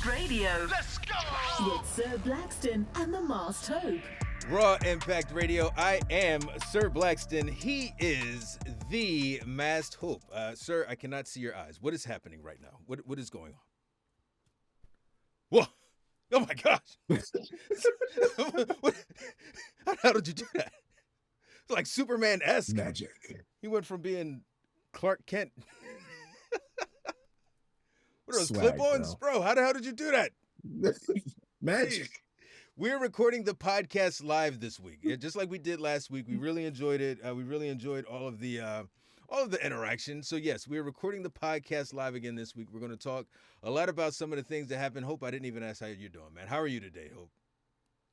Impact Radio. Let's go! With Sir Blackston and the Masked Hope. Raw Impact Radio. I am Sir Blackston. He is the Masked Hope. Sir, I cannot see your eyes. What is happening right now? What is going on? Whoa! Oh my gosh! How did you do that? It's like Superman-esque. Magic. He went from being Clark Kent. What are those Swag, clip-ons? Bro, how the hell did you do that? Magic. Jeez. We're recording the podcast live this week. Just like we did last week. We really enjoyed it. We really enjoyed all of the interaction. So yes, we're recording the podcast live again this week. We're going to talk a lot about some of the things that happened. Hope, I didn't even ask how you're doing, man. How are you today, Hope?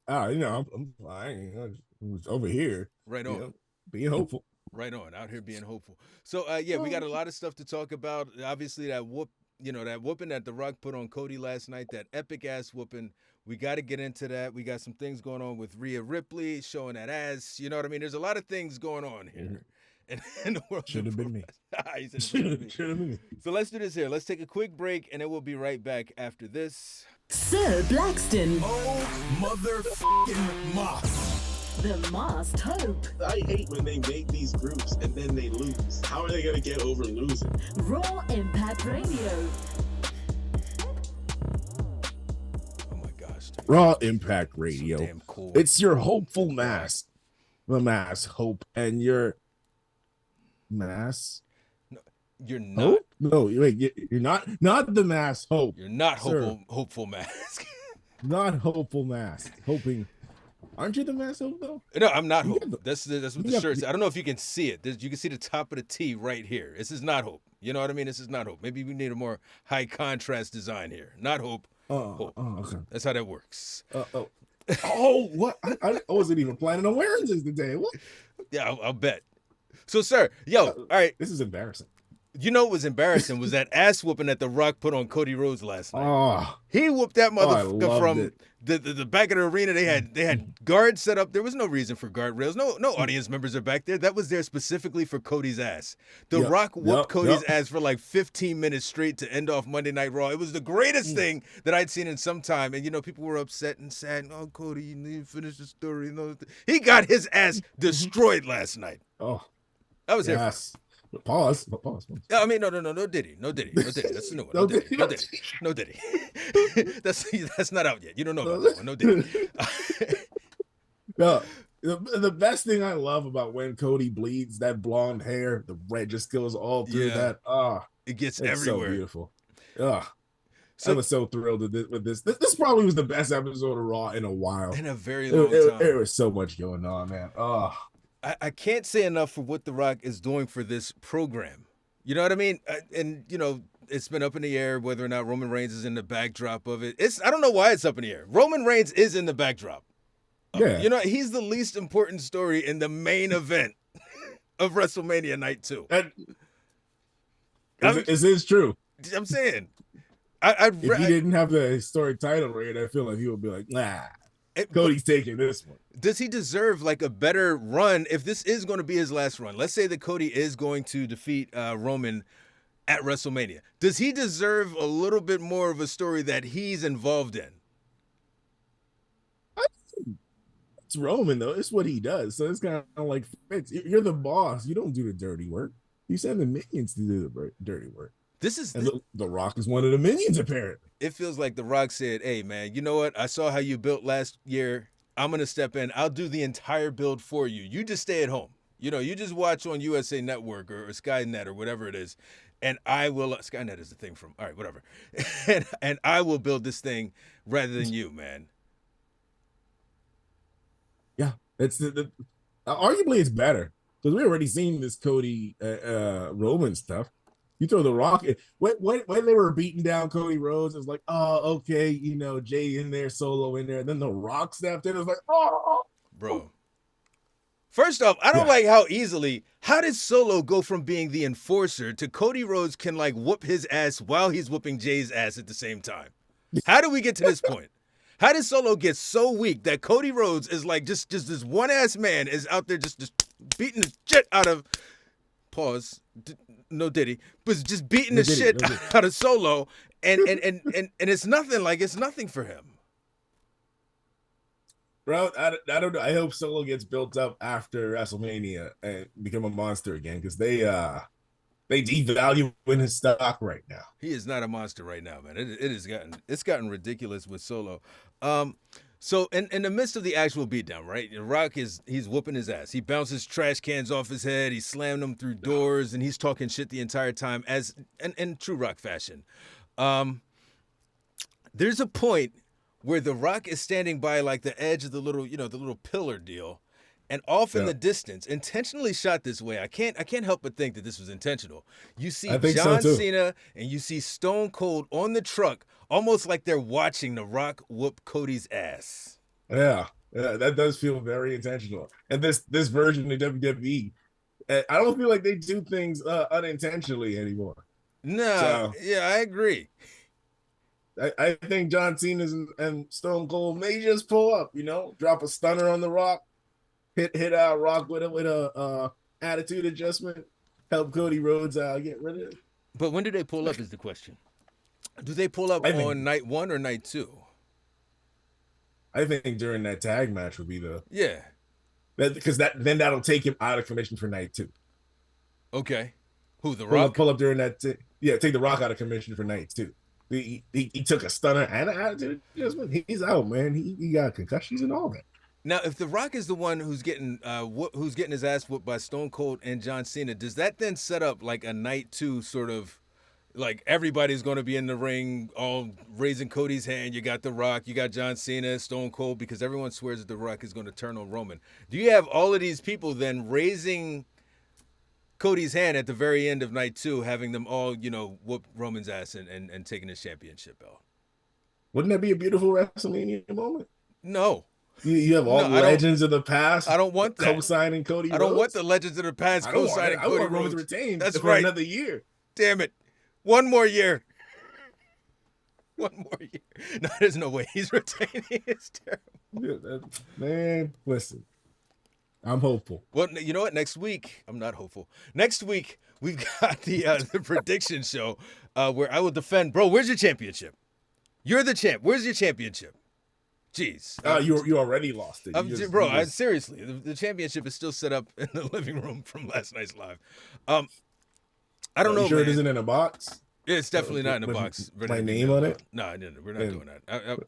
I'm fine. I was over here. Right on. Being hopeful. Right on. Out here being hopeful. So we got a lot of stuff to talk about. Obviously that whooping that The Rock put on Cody last night, that epic ass whooping. We got to get into that. We got some things going on with Rhea Ripley showing that ass. You know what I mean? There's a lot of things going on here. In the world. Should have been me. Should have been me. So let's do this here. Let's take a quick break, and then we'll be right back after this. Sir Blackston. Oh, motherfucking Moss. The Masked Hope. I hate when they make these groups and then they lose. How are they going to get over losing? Raw Impact Radio. Oh my gosh. Dude. Raw Impact Radio. So damn cool. It's your hopeful mask. The Masked Hope. And your mask. No, you're not. Hope? No, wait, you're not the Masked Hope. You're not Sir. hopeful mask. Not hopeful mask. Hoping. Aren't you the Masked Hope though? No, I'm not You Hope. got the- That's what the got shirt the- says. I don't know if you can see it. You can see the top of the T right here. This is not Hope. You know what I mean? This is not Hope. Maybe we need a more high contrast design here. Not Hope. Hope. Okay. That's how that works. What? I wasn't even planning on wearing this today. What? Yeah, I'll bet. So, sir, all right. This is embarrassing. You know what was embarrassing was that ass whooping that The Rock put on Cody Rhodes last night. Oh, He whooped that I motherfucker loved from it. the back of the arena. They had guards set up. There was no reason for guardrails. No audience members are back there. That was there specifically for Cody's ass. The Yep, Rock whooped yep, Cody's yep. ass for like 15 minutes straight to end off Monday Night Raw. It was the greatest thing that I'd seen in some time. And people were upset and sad. Oh, Cody, you need to finish the story. He got his ass destroyed last night. Oh, I was there. yes. Pause. Yeah, I mean, no, Diddy. That's the new one. No Diddy. No Diddy. That's not out yet. You don't know about that one. No Diddy. No, the best thing I love about when Cody bleeds, that blonde hair, the red just goes all through Yeah. that. Ah, It gets it's everywhere. so beautiful. I So was so thrilled with this. This probably was the best episode of Raw in a while. in a very long time. There was so much going on, man. Oh, I can't say enough for what The Rock is doing for this program. You know what I mean? It's been up in the air whether or not Roman Reigns is in the backdrop of it. I don't know why it's up in the air. Roman Reigns is in the backdrop. yeah. He's the least important story in the main event of WrestleMania Night 2. Is this true? I'm saying. I'd If he didn't have the historic title reign, I feel like he would be like, nah, Cody's taking this one. Does he deserve like a better run if this is going to be his last run? Let's say that Cody is going to defeat Roman at WrestleMania. Does he deserve a little bit more of a story that he's involved in? It's Roman, though. It's what he does. So it's kind of like, you're the boss. You don't do the dirty work. You send the minions to do the dirty work. And the Rock is one of the minions, apparently. It feels like The Rock said, hey, man, you know what? I saw how you built last year. I'm going to step in. I'll do the entire build for you. You just stay at home. You just watch on USA Network or Skynet or whatever it is. And I will, Skynet is the thing from, all right, whatever. and I will build this thing rather than you, man. Yeah. It's arguably it's better because we already seen this Cody Roman stuff. You throw the Rock when they were beating down Cody Rhodes, it was like, oh, okay, Jay in there, Solo in there, and then the Rock snapped in. It was like, oh, bro. First off, I don't like how did Solo go from being the enforcer to Cody Rhodes can like whoop his ass while he's whooping Jay's ass at the same time? How did we get to this point? How did Solo get so weak that Cody Rhodes is like just this one ass man is out there just beating the shit out of no Diddy, but just beating the shit out of Solo, and it's nothing for him. Bro, I don't know. I hope Solo gets built up after WrestleMania and become a monster again because they devalue in his stock right now. He is not a monster right now, man. It's gotten ridiculous with Solo. So in the midst of the actual beatdown, right? Rock he's whooping his ass. He bounces trash cans off his head. He's slamming them through doors, and he's talking shit the entire time, as in true Rock fashion. There's a point where the Rock is standing by like the edge of the little pillar deal, and off in the distance, intentionally shot this way. I can't help but think that this was intentional. You see John Cena and you see Stone Cold on the truck, almost like they're watching the Rock whoop Cody's ass. Yeah, that does feel very intentional. And this version of WWE, I don't feel like they do things unintentionally anymore. No, yeah, I agree. I think John Cena and Stone Cold may just pull up, drop a stunner on the Rock, hit out Rock with a attitude adjustment, help Cody Rhodes get rid of it. But when do they pull up is the question. Do they pull up on night 1 or night 2? I think during that tag match would be because then that'll take him out of commission for night 2. Okay. Who, the Rock? Pull up during that. Take the Rock out of commission for night 2. He took a stunner and an attitude adjustment. He's out, man. He got concussions and all that. Now, if the Rock is the one who's getting his ass whooped by Stone Cold and John Cena, does that then set up like a night 2 sort of, like everybody's going to be in the ring, all raising Cody's hand? You got the Rock, you got John Cena, Stone Cold, because everyone swears that the Rock is going to turn on Roman. Do you have all of these people then raising Cody's hand at the very end of night 2, having them all, whoop Roman's ass and taking his championship belt? Wouldn't that be a beautiful WrestleMania moment? No. You have all the legends of the past. I don't want that. Co-signing Cody Rhodes. I don't want the legends of the past co-signing Cody Rhodes. I want Roman to retain. That's for right. Another year. Damn it. One more year. One more year. No, there's no way he's retaining. It's terrible. Man, listen. I'm hopeful. Well, you know what? Next week, I'm not hopeful. Next week, we've got the prediction show where I will defend. Bro, where's your championship? You're the champ. Where's your championship? Jeez. You already lost it. Seriously, the championship is still set up in the living room from last night's live. I don't know. Sure, man. it isn't in a box. It's definitely not in a box. My name on it? No, we're not doing that.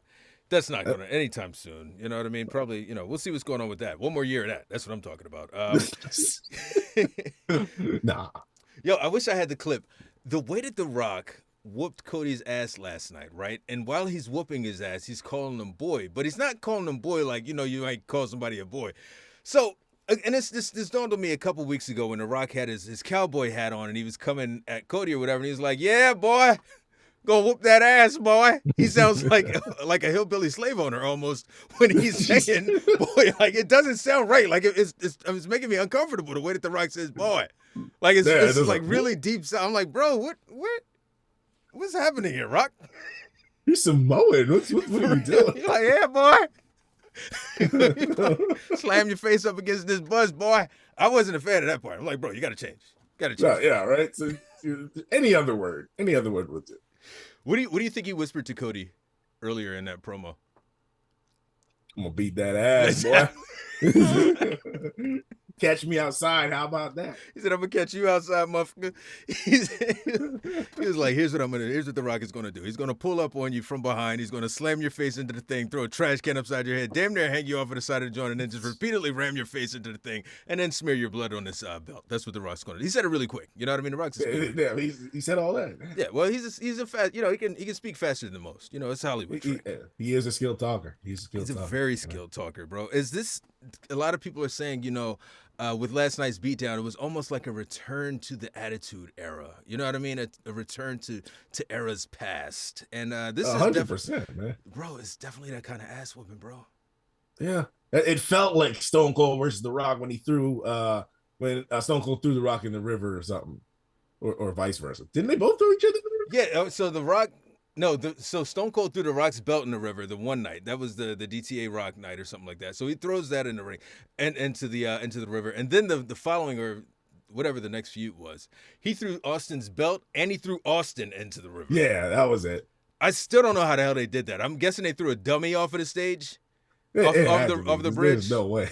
That's not going to anytime soon. You know what I mean? Probably. We'll see what's going on with that. One more year of that. That's what I'm talking about. Nah. Yo, I wish I had the clip. The way that The Rock whooped Cody's ass last night, right? And while he's whooping his ass, he's calling him boy, but he's not calling him boy like, you might call somebody a boy. So, and this dawned on me a couple weeks ago when The Rock had his cowboy hat on and he was coming at Cody or whatever, and he was like, yeah, boy, go whoop that ass, boy. He sounds like a hillbilly slave owner almost when he's saying boy. Like, it doesn't sound right. Like, it's making me uncomfortable the way that The Rock says boy. Like, it's like really deep sound. I'm like, bro, what's happening here, Rock? You're Samoan. What are you doing? You're like, yeah, boy. Slam your face up against this buzz, boy. I wasn't a fan of that part. I'm like, bro, you got to change. Yeah, right. So any other word would do. What do you think he whispered to Cody earlier in that promo? I'm gonna beat that ass, boy. Catch me outside. How about that? He said, I'm gonna catch you outside, motherfucker. He was like, here's what The Rock is gonna do. He's gonna pull up on you from behind. He's gonna slam your face into the thing, throw a trash can upside your head, damn near hang you off of the side of the joint, and then just repeatedly ram your face into the thing, and then smear your blood on this belt. That's what The Rock's gonna do. He said it really quick. You know what I mean? The Rock's he said all that. Yeah, well, he's a fast. He can speak faster than most. It's Hollywood. He is a skilled talker. He's a very skilled talker, bro. Is this? A lot of people are saying, with last night's beatdown, it was almost like a return to the Attitude Era. You know what I mean? A return to eras past. And this 100%, man. Bro, it's definitely that kind of ass whooping, bro. Yeah, it felt like Stone Cold versus The Rock when he threw Stone Cold threw The Rock in the river or something, or vice versa. Didn't they both throw each other in the river? Yeah. So The Rock. No, so Stone Cold threw The Rock's belt in the river the one night. That was the DTA Rock night or something like that. So he throws that in the ring and into the river. And then the following or whatever the next feud was. He threw Austin's belt and he threw Austin into the river. Yeah, that was it. I still don't know how the hell they did that. I'm guessing they threw a dummy off of the stage, off the bridge. There's no way.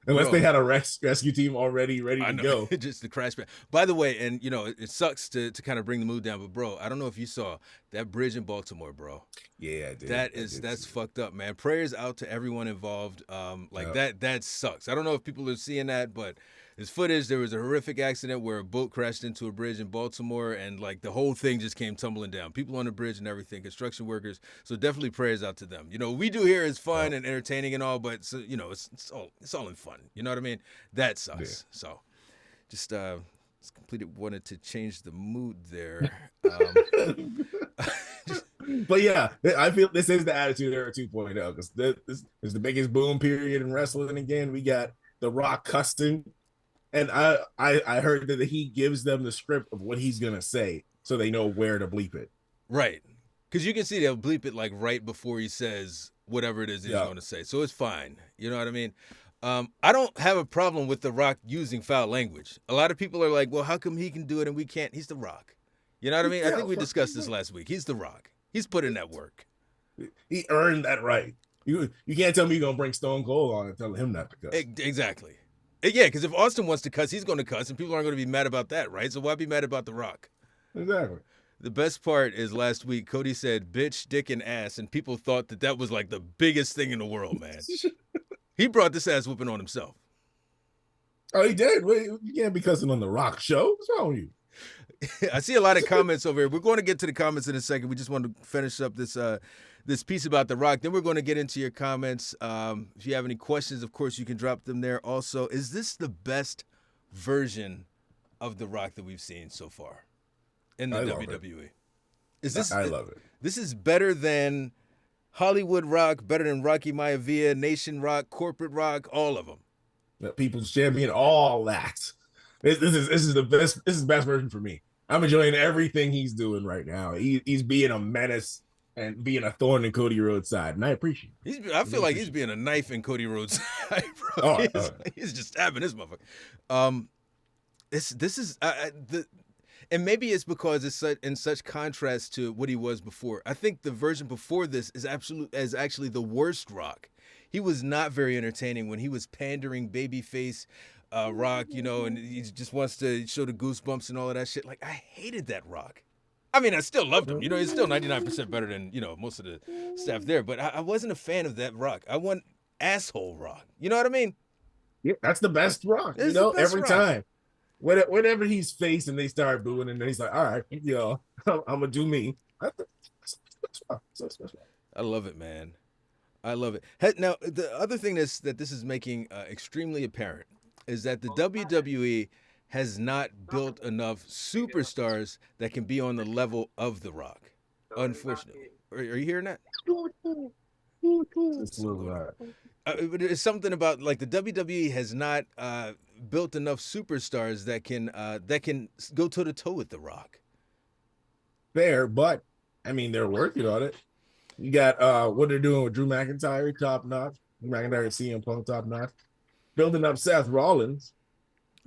Unless Bro. they had a rescue team already ready to go. Just the crash pad. By the way, and it sucks to kind of bring the mood down, but bro, I don't know if you saw that bridge in Baltimore, bro. Yeah, I did. That's fucked up, man. Prayers out to everyone involved. That sucks. I don't know if people are seeing that, but there's footage. There was a horrific accident where a boat crashed into a bridge in Baltimore, and like the whole thing just came tumbling down. People on the bridge and everything, construction workers. So definitely prayers out to them. We do here is fun and entertaining and all, but it's all in fun. You know what I mean? That sucks. Yeah. So just completed wanted to change the mood there. But yeah, I feel this is the Attitude Era 2.0 because this is the biggest boom period in wrestling again. We got The Rock cussing, and I heard that he gives them the script of what he's gonna say so they know where to bleep it. Right, because you can see they'll bleep it like right before he says whatever it is he's going to say, so it's fine. You know what I mean? I don't have a problem with The Rock using foul language. A lot of people are like, well, how come he can do it and we can't? He's The Rock. You know what I mean? I think we discussed this last week. He's The Rock. He's put in that work. He earned that right. You can't tell me you're gonna bring Stone Cold on and tell him not to cuss. Exactly. Yeah, because if Austin wants to cuss, he's going to cuss, and people aren't going to be mad about that, right? So why be mad about The Rock? Exactly. The best part is last week, Cody said bitch, dick, and ass, and people thought that was like the biggest thing in the world, man. He brought this ass whooping on himself. Oh, he did? Wait, you can't be cussing on The Rock show. What's wrong with you? I see a lot of comments over here. We're going to get to the comments in a second. We just want to finish up this piece about The Rock. Then we're going to get into your comments. If you have any questions, of course, you can drop them there. Also, is this the best version of The Rock that we've seen so far in the WWE? I love it. This is better than Hollywood Rock, better than Rocky Maivia, Nation Rock, Corporate Rock, all of them. The People's Champion, all that. This is the best. This is the best version for me. I'm enjoying everything he's doing right now. He's being a menace and being a thorn in Cody Rhodes' side, and I appreciate it. I feel like he's being a knife in Cody Rhodes' side, bro. He's just stabbing his motherfucker. This is and maybe it's because it's in such contrast to what he was before. I think the version before this is actually the worst Rock. He was not very entertaining when he was pandering babyface Rock, and he just wants to show the goosebumps and all of that shit. Like, I hated that Rock. I mean, I still loved him. He's still 99% better than, most of the staff there. But I wasn't a fan of that Rock. I want asshole Rock. You know what I mean? Yeah, that's the best Rock. Every time. Whenever he's faced and they start booing, and then he's like, all right, I'm going to do me. I love it, man. I love it. Now, the other thing that this is making extremely apparent is that the WWE has not built enough superstars that can be on the level of The Rock. Unfortunately. Are you hearing that? It's something about like the WWE has not built enough superstars that can go toe to toe with The Rock. Fair, but I mean they're working on it. You got what they're doing with Drew McIntyre, top notch. Drew McIntyre, CM Punk, top notch. Building up Seth Rollins.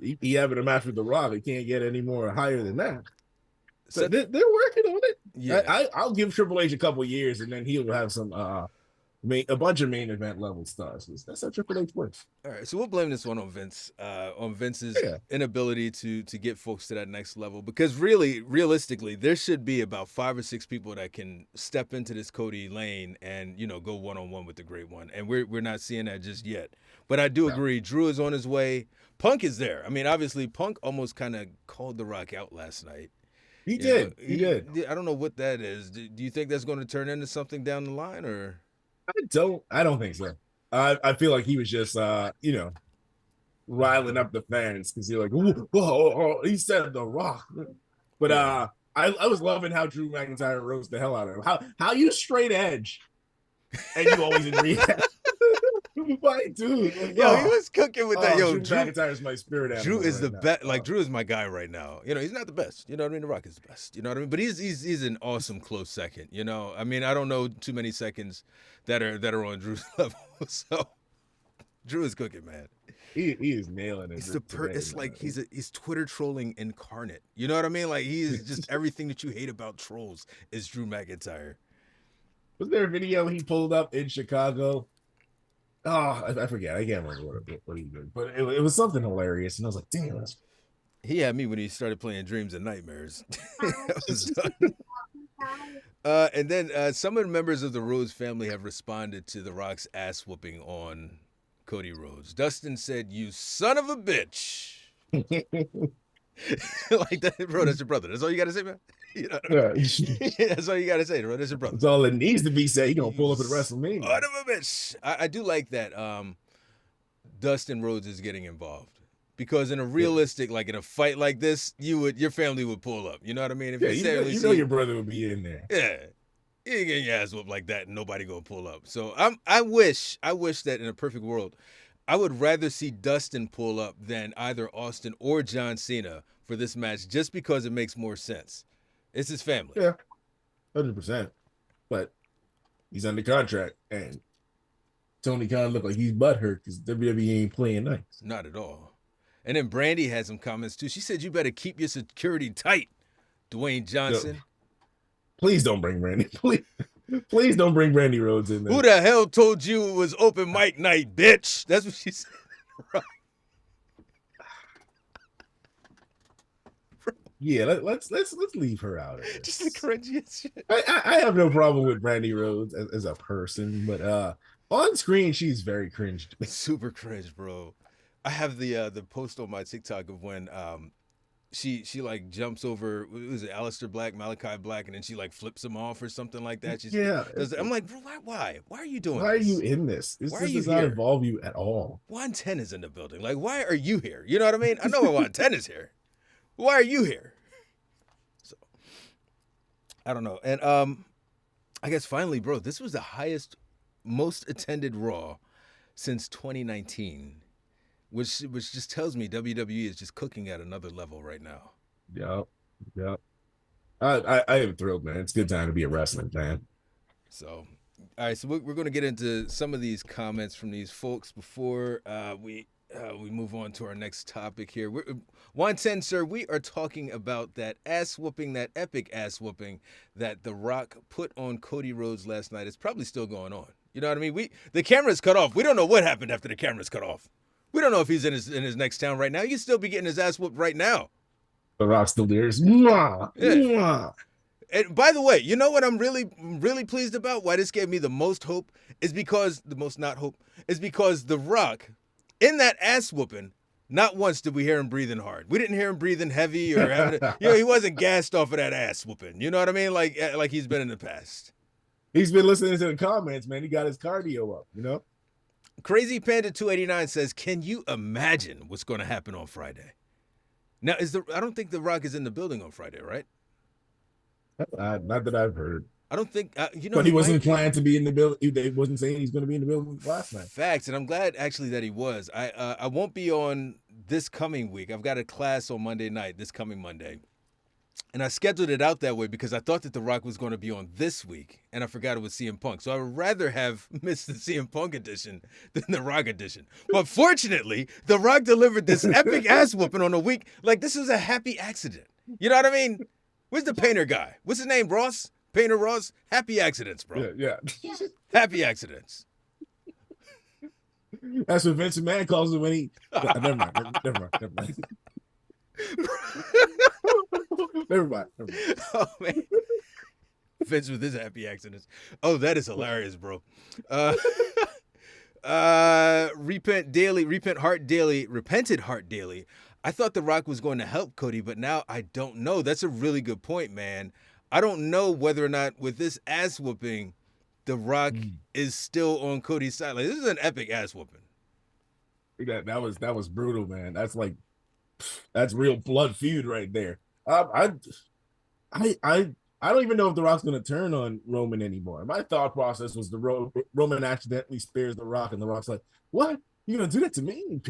He having a match with The Rock. He can't get any more higher than that. So they're working on it. Yeah, I'll give Triple H a couple years, and then he'll have some a bunch of main event level stars. That's how Triple H works. All right, so we'll blame this one on Vince, on Vince's inability to get folks to that next level. Because realistically, there should be about 5 or 6 people that can step into this Cody lane and go one-on-one with the Great One, and we're not seeing that just yet. But I do agree, Drew is on his way. Punk is there. I mean, obviously, Punk almost kind of called The Rock out last night. He did. I don't know what that is. Do you think that's going to turn into something down the line, or? I don't think so. I feel like he was just riling up the fans because you're like, whoa, he said The Rock. But I was loving how Drew McIntyre roast the hell out of him. How you straight edge and you always agree. My dude, he was cooking with that. Drew McIntyre's my spirit animal. Drew is the best. Like Drew is my guy right now. He's not the best. You know what I mean? The Rock is the best. You know what I mean? But he's an awesome close second. I mean, I don't know too many seconds that are on Drew's level. So Drew is cooking, man. He is nailing it It's today. it's like Man. he's Twitter trolling incarnate. You know what I mean? Like he is just everything that you hate about trolls is Drew McIntyre. Was there a video he pulled up in Chicago? Oh, I forget. I can't remember what he did, but it was something hilarious, and I was like, "Damn, that's He had me when he started playing Dreams and Nightmares. That was done. And then some of the members of the Rhodes family have responded to The Rock's ass whooping on Cody Rhodes. Dustin said, "You son of a bitch." Like that, bro. That's your brother. That's all you got to say, man. You know what I mean? That's all you got to say, bro. That's your brother. That's all it needs to be said. He gonna pull up at Son WrestleMania. of a bitch. I do like that. Dustin Rhodes is getting involved because in a realistic, like in a fight like this, your family would pull up. You know what I mean? If You know your brother would be in there. yeah. You ain't getting your ass whooped like that and nobody gonna pull up. So I wish that in a perfect world, I would rather see Dustin pull up than either Austin or John Cena for this match just because it makes more sense. It's his family. Yeah, 100%. But he's under contract, and Tony Khan looked like he's butthurt because WWE ain't playing nice. Not at all. And then Brandy had some comments too. She said, "You better keep your security tight, Dwayne Johnson." So, please don't bring Brandy. Please don't bring Brandy Rhodes in there. Who the hell told you it was open mic night, bitch? That's what she said. Right. Yeah, let's leave her out of this. Just the cringiest shit. I have no problem with Brandy Rhodes as a person, but on screen she's very cringe to me. Super cringe, bro. I have the post on my TikTok of when she like jumps over, was it Aleister Black, Malachi Black, and then she like flips him off or something like that. I'm like, bro, why are you doing Why are this? you in this? This Why are you does not here? involve you at all. 110 is in the building. Like, why are you here? You know what I mean? I know why 110 is here. Why are you here? So I don't know. And I guess finally, bro, this was the highest, most attended Raw since 2019. Which just tells me WWE is just cooking at another level right now. Yep. I am thrilled, man. It's a good time to be a wrestling fan. So, all right. So we're going to get into some of these comments from these folks before we move on to our next topic here. 110, sir. We are talking about that ass whooping, that epic ass whooping that The Rock put on Cody Rhodes last night. It's probably still going on. You know what I mean? The camera's cut off. We don't know what happened after the camera's cut off. We don't know if he's in his next town right now. He could still be getting his ass whooped right now. The Rock still there. Mwah. And by the way, you know what I'm really pleased about? Why this gave me the most hope is because The Rock, in that ass whooping, not once did we hear him breathing hard. We didn't hear him breathing heavy or having he wasn't gassed off of that ass whooping. You know what I mean? Like he's been in the past. He's been listening to the comments, man. He got his cardio up, you know? Crazy Panda 289 says, "Can you imagine what's going to happen on Friday?" Now, I don't think The Rock is in the building on Friday, right? Not that I've heard. I don't think but he wasn't planning to be in the building. They wasn't saying he's going to be in the building last night. Facts, and I'm glad actually that he was. I won't be on this coming week. I've got a class on Monday night, this coming Monday. And I scheduled it out that way because I thought that The Rock was going to be on this week, and I forgot it was CM Punk. So I would rather have missed the CM Punk edition than the Rock edition. But fortunately, The Rock delivered this epic ass whooping on a week. Like, this was a happy accident. You know what I mean? Where's the painter guy? What's his name, Ross? Painter Ross? Happy accidents, bro. Yeah. Happy accidents. That's what Vince McMahon calls it when he... Never mind. Never mind. Oh, man. Vince with his happy accidents. Oh, that is hilarious, bro. Repented Heart Daily. I thought The Rock was going to help Cody, but now I don't know. That's a really good point, man. I don't know whether or not with this ass whooping, The Rock is still on Cody's side. Like, this is an epic ass whooping. That was brutal, man. That's real blood feud right there. I don't even know if The Rock's going to turn on Roman anymore. My thought process was Roman accidentally spares The Rock, and The Rock's like, "What? You gonna do that to me?"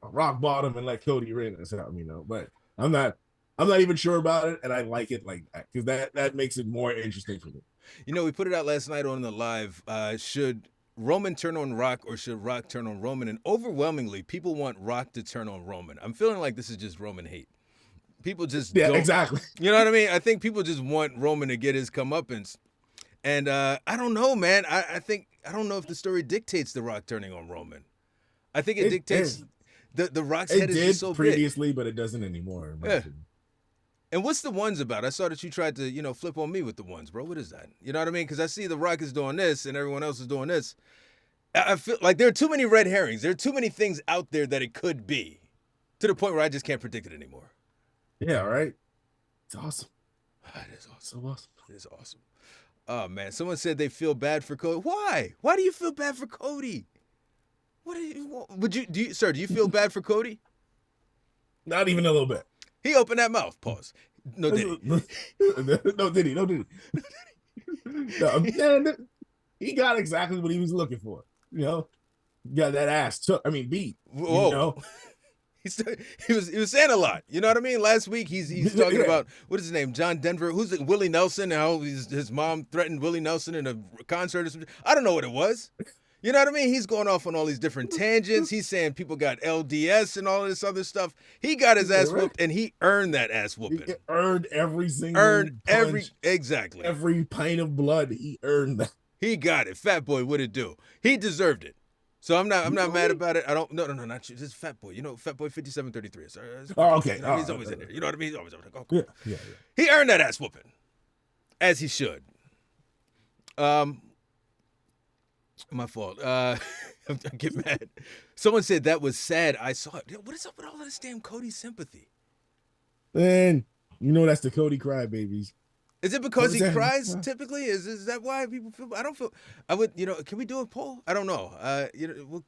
Rock bottom and let Cody win or something, you know. But I'm not even sure about it, and I like it like that because that makes it more interesting for me. You know, we put it out last night on the live. Should Roman turn on Rock or should Rock turn on Roman? And overwhelmingly, people want Rock to turn on Roman. I'm feeling like this is just Roman hate. People just don't. Exactly. You know what I mean? I think people just want Roman to get his comeuppance. And I don't know, man. I don't know if the story dictates the Rock turning on Roman. I think it dictates the Rock's head is just so previously, big. but it doesn't anymore. Yeah. And what's the ones about? I saw that you tried to, flip on me with the ones, bro. What is that? You know what I mean? Because I see the Rock is doing this and everyone else is doing this. I feel like there are too many red herrings. There are too many things out there that it could be, to the point where I just can't predict it anymore. Yeah, right. It's awesome. It is awesome. So awesome. It is awesome. Oh man, someone said they feel bad for Cody. Why? Why do you feel bad for Cody? Do you feel bad for Cody? Not even a little bit. He opened that mouth. Pause. No, did he? No, did he? No, man, he got exactly what he was looking for. Got that ass beat. Whoa. You know? He was saying a lot. You know what I mean? Last week he's talking about, what is his name? John Denver. Who's it? Willie Nelson. How his mom threatened Willie Nelson in a concert or something. I don't know what it was. You know what I mean? He's going off on all these different tangents. He's saying people got LDS and all of this other stuff. He got his ass whooped, and he earned that ass whooping. He earned every single exactly. Every pint of blood. He earned that. He got it. Fat Boy, what'd it do? He deserved it. So I'm not mad about it. I don't. No, not you. This is Fat Boy. Fat Boy 5733. Oh, okay. He's always in there. You know what I mean? He's always over there. Oh, cool. Yeah. He earned that ass whooping, as he should. My fault. I get mad. Someone said that was sad. I saw it. What is up with all of this damn Cody sympathy? Man, that's the Cody crybabies. Is it because he cries typically? Is that why people feel? I don't feel. I would. Can we do a poll? I don't know.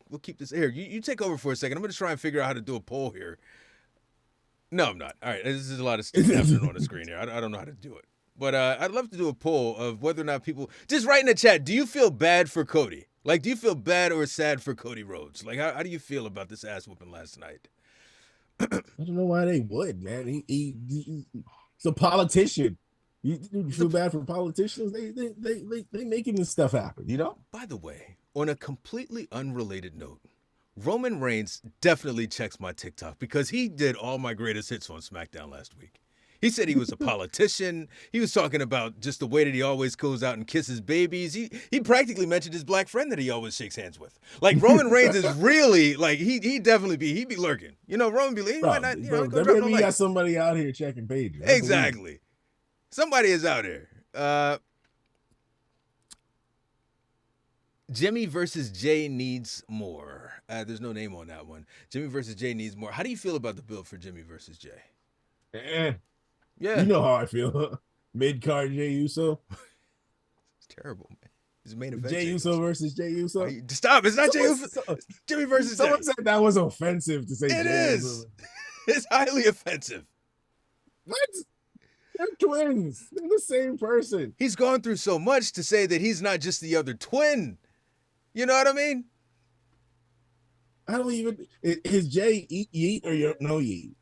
We'll keep this here. You take over for a second. I'm gonna try and figure out how to do a poll here. No, I'm not. All right. This is a lot of stuff happening on the screen here. I don't know how to do it. But I'd love to do a poll of whether or not people just write in the chat. Do you feel bad for Cody? Like, do you feel bad or sad for Cody Rhodes? Like, how do you feel about this ass whooping last night? I don't know why they would, man. He's a politician. You feel bad for politicians? They making this stuff happen, By the way, on a completely unrelated note, Roman Reigns definitely checks my TikTok because he did all my greatest hits on SmackDown last week. He said he was a politician. He was talking about just the way that he always goes out and kisses babies. He practically mentioned his black friend that he always shakes hands with. Like, Roman Reigns is really, like, he definitely he be lurking. Roman be like, he might not, we got somebody out here checking pages. Exactly. Somebody is out here. Jimmy versus Jay needs more. There's no name on that one. Jimmy versus Jay needs more. How do you feel about the build for Jimmy versus Jay? Yeah. You know how I feel. Mid-card Jey Uso. It's terrible, man. It's main event. Jey Uso versus Jey Uso. Stop. It's not Jey Uso. Jimmy versus Jay. Someone said that was offensive to say It Jey is. Uso. It's highly offensive. What? They're twins. They're the same person. He's gone through so much to say that he's not just the other twin. You know what I mean? I don't even... Is Jay yeet or no yeet?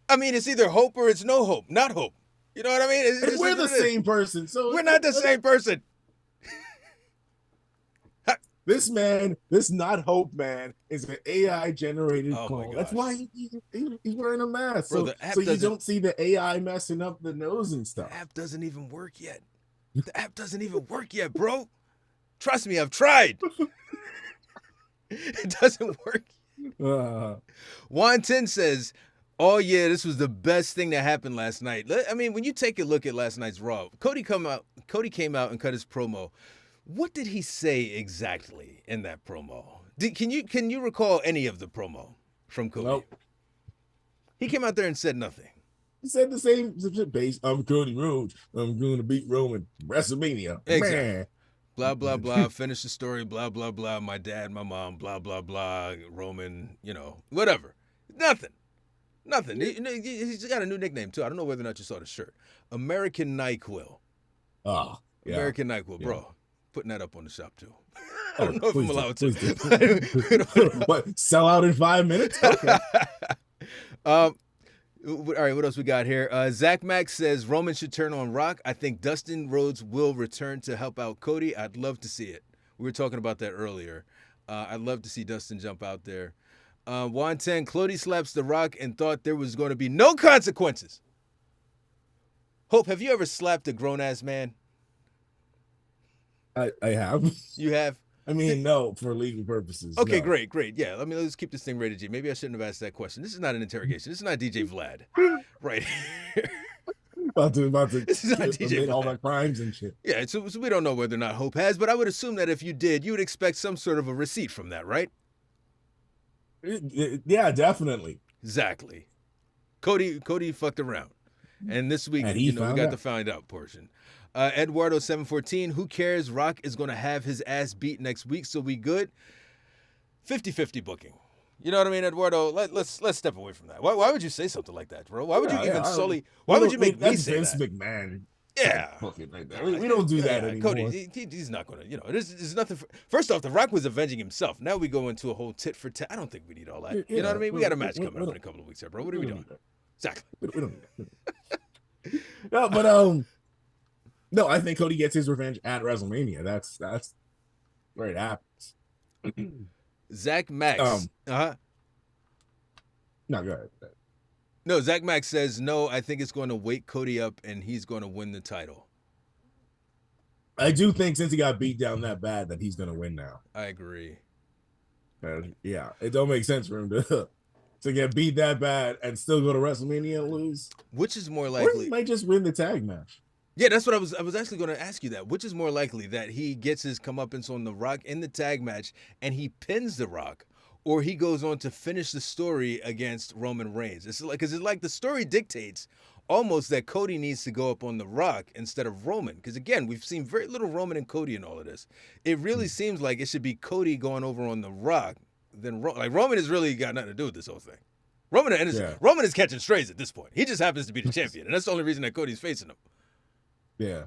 I mean, it's either hope or it's no hope. Not hope. You know what I mean? We're the same person. So we're not the same person. This not hope man, is an AI generated clone. That's why he's wearing a mask. Bro, so you don't see the AI messing up the nose and stuff. The app doesn't even work yet. The app doesn't even work yet, bro. Trust me, I've tried. It doesn't work. Juan 10 says, oh, yeah, this was the best thing that happened last night. I mean, when you take a look at last night's Raw, Cody came out and cut his promo. What did he say exactly in that promo? Can you recall any of the promo from Cody? Nope. He came out there and said nothing. He said the same base. I'm Cody Rhodes. I'm going to beat Roman WrestleMania. Exactly. Man. Blah, blah, blah. Finish the story. Blah, blah, blah. My dad, my mom. Blah, blah, blah. Roman, whatever. Nothing. He's got a new nickname, too. I don't know whether or not you saw the shirt. American NyQuil. Oh, yeah. American NyQuil, yeah. Bro. Putting that up on the shop, too. I don't know if I'm allowed to. What, sell out in 5 minutes? Okay. All right, what else we got here? Zach Max says Roman should turn on Rock. I think Dustin Rhodes will return to help out Cody. I'd love to see it. We were talking about that earlier. I'd love to see Dustin jump out there. Juan 10, Cody slaps The Rock and thought there was going to be no consequences. Hope, have you ever slapped a grown ass man? I have. You have? I mean, no, for legal purposes. Okay, no. great. Yeah, let's keep this thing rated G. Maybe I shouldn't have asked that question. This is not an interrogation. This is not DJ Vlad. Right. About to This is not DJ commit all Vlad. my crimes and shit. Yeah, so we don't know whether or not Hope has, but I would assume that if you did, you would expect some sort of a receipt from that, right? Yeah, definitely. Exactly. Cody fucked around. And this week, And he we found got out. the find out portion. Eduardo 714, who cares? Rock is going to have his ass beat next week, so we good. 50-50 booking. You know what I mean, Eduardo? Let's step away from that. Why would you say something like that, bro? Why would you even sully? Why would you make me say Vince that? McMahon. Yeah. Fucking right there. We don't do that anymore. Cody, he's not going to, there's nothing. First off, The Rock was avenging himself. Now we go into a whole tit for tat. I don't think we need all that. You know what I mean? We got a match coming up in a couple of weeks here, bro. What are we doing? Exactly. We don't need that. No, but no, I think Cody gets his revenge at WrestleMania. That's where it happens. Zach Max. No, go ahead. No, Zach Max says, no, I think it's going to wake Cody up and he's going to win the title. I do think since he got beat down that bad that he's gonna win now. I agree. Yeah, it don't make sense for him to get beat that bad and still go to WrestleMania and lose. Which is more Or likely? he might just win the tag match. Yeah, that's what I was actually going to ask you that. Which is more likely, that he gets his comeuppance on The Rock in the tag match and he pins The Rock, or he goes on to finish the story against Roman Reigns? It's like, because it's like the story dictates almost that Cody needs to go up on The Rock instead of Roman. Because again, we've seen very little Roman and Cody in all of this. It really seems like it should be Cody going over on The Rock than Roman has really got nothing to do with this whole thing. Roman is catching strays at this point. He just happens to be the champion, and that's the only reason that Cody's facing him. Yeah,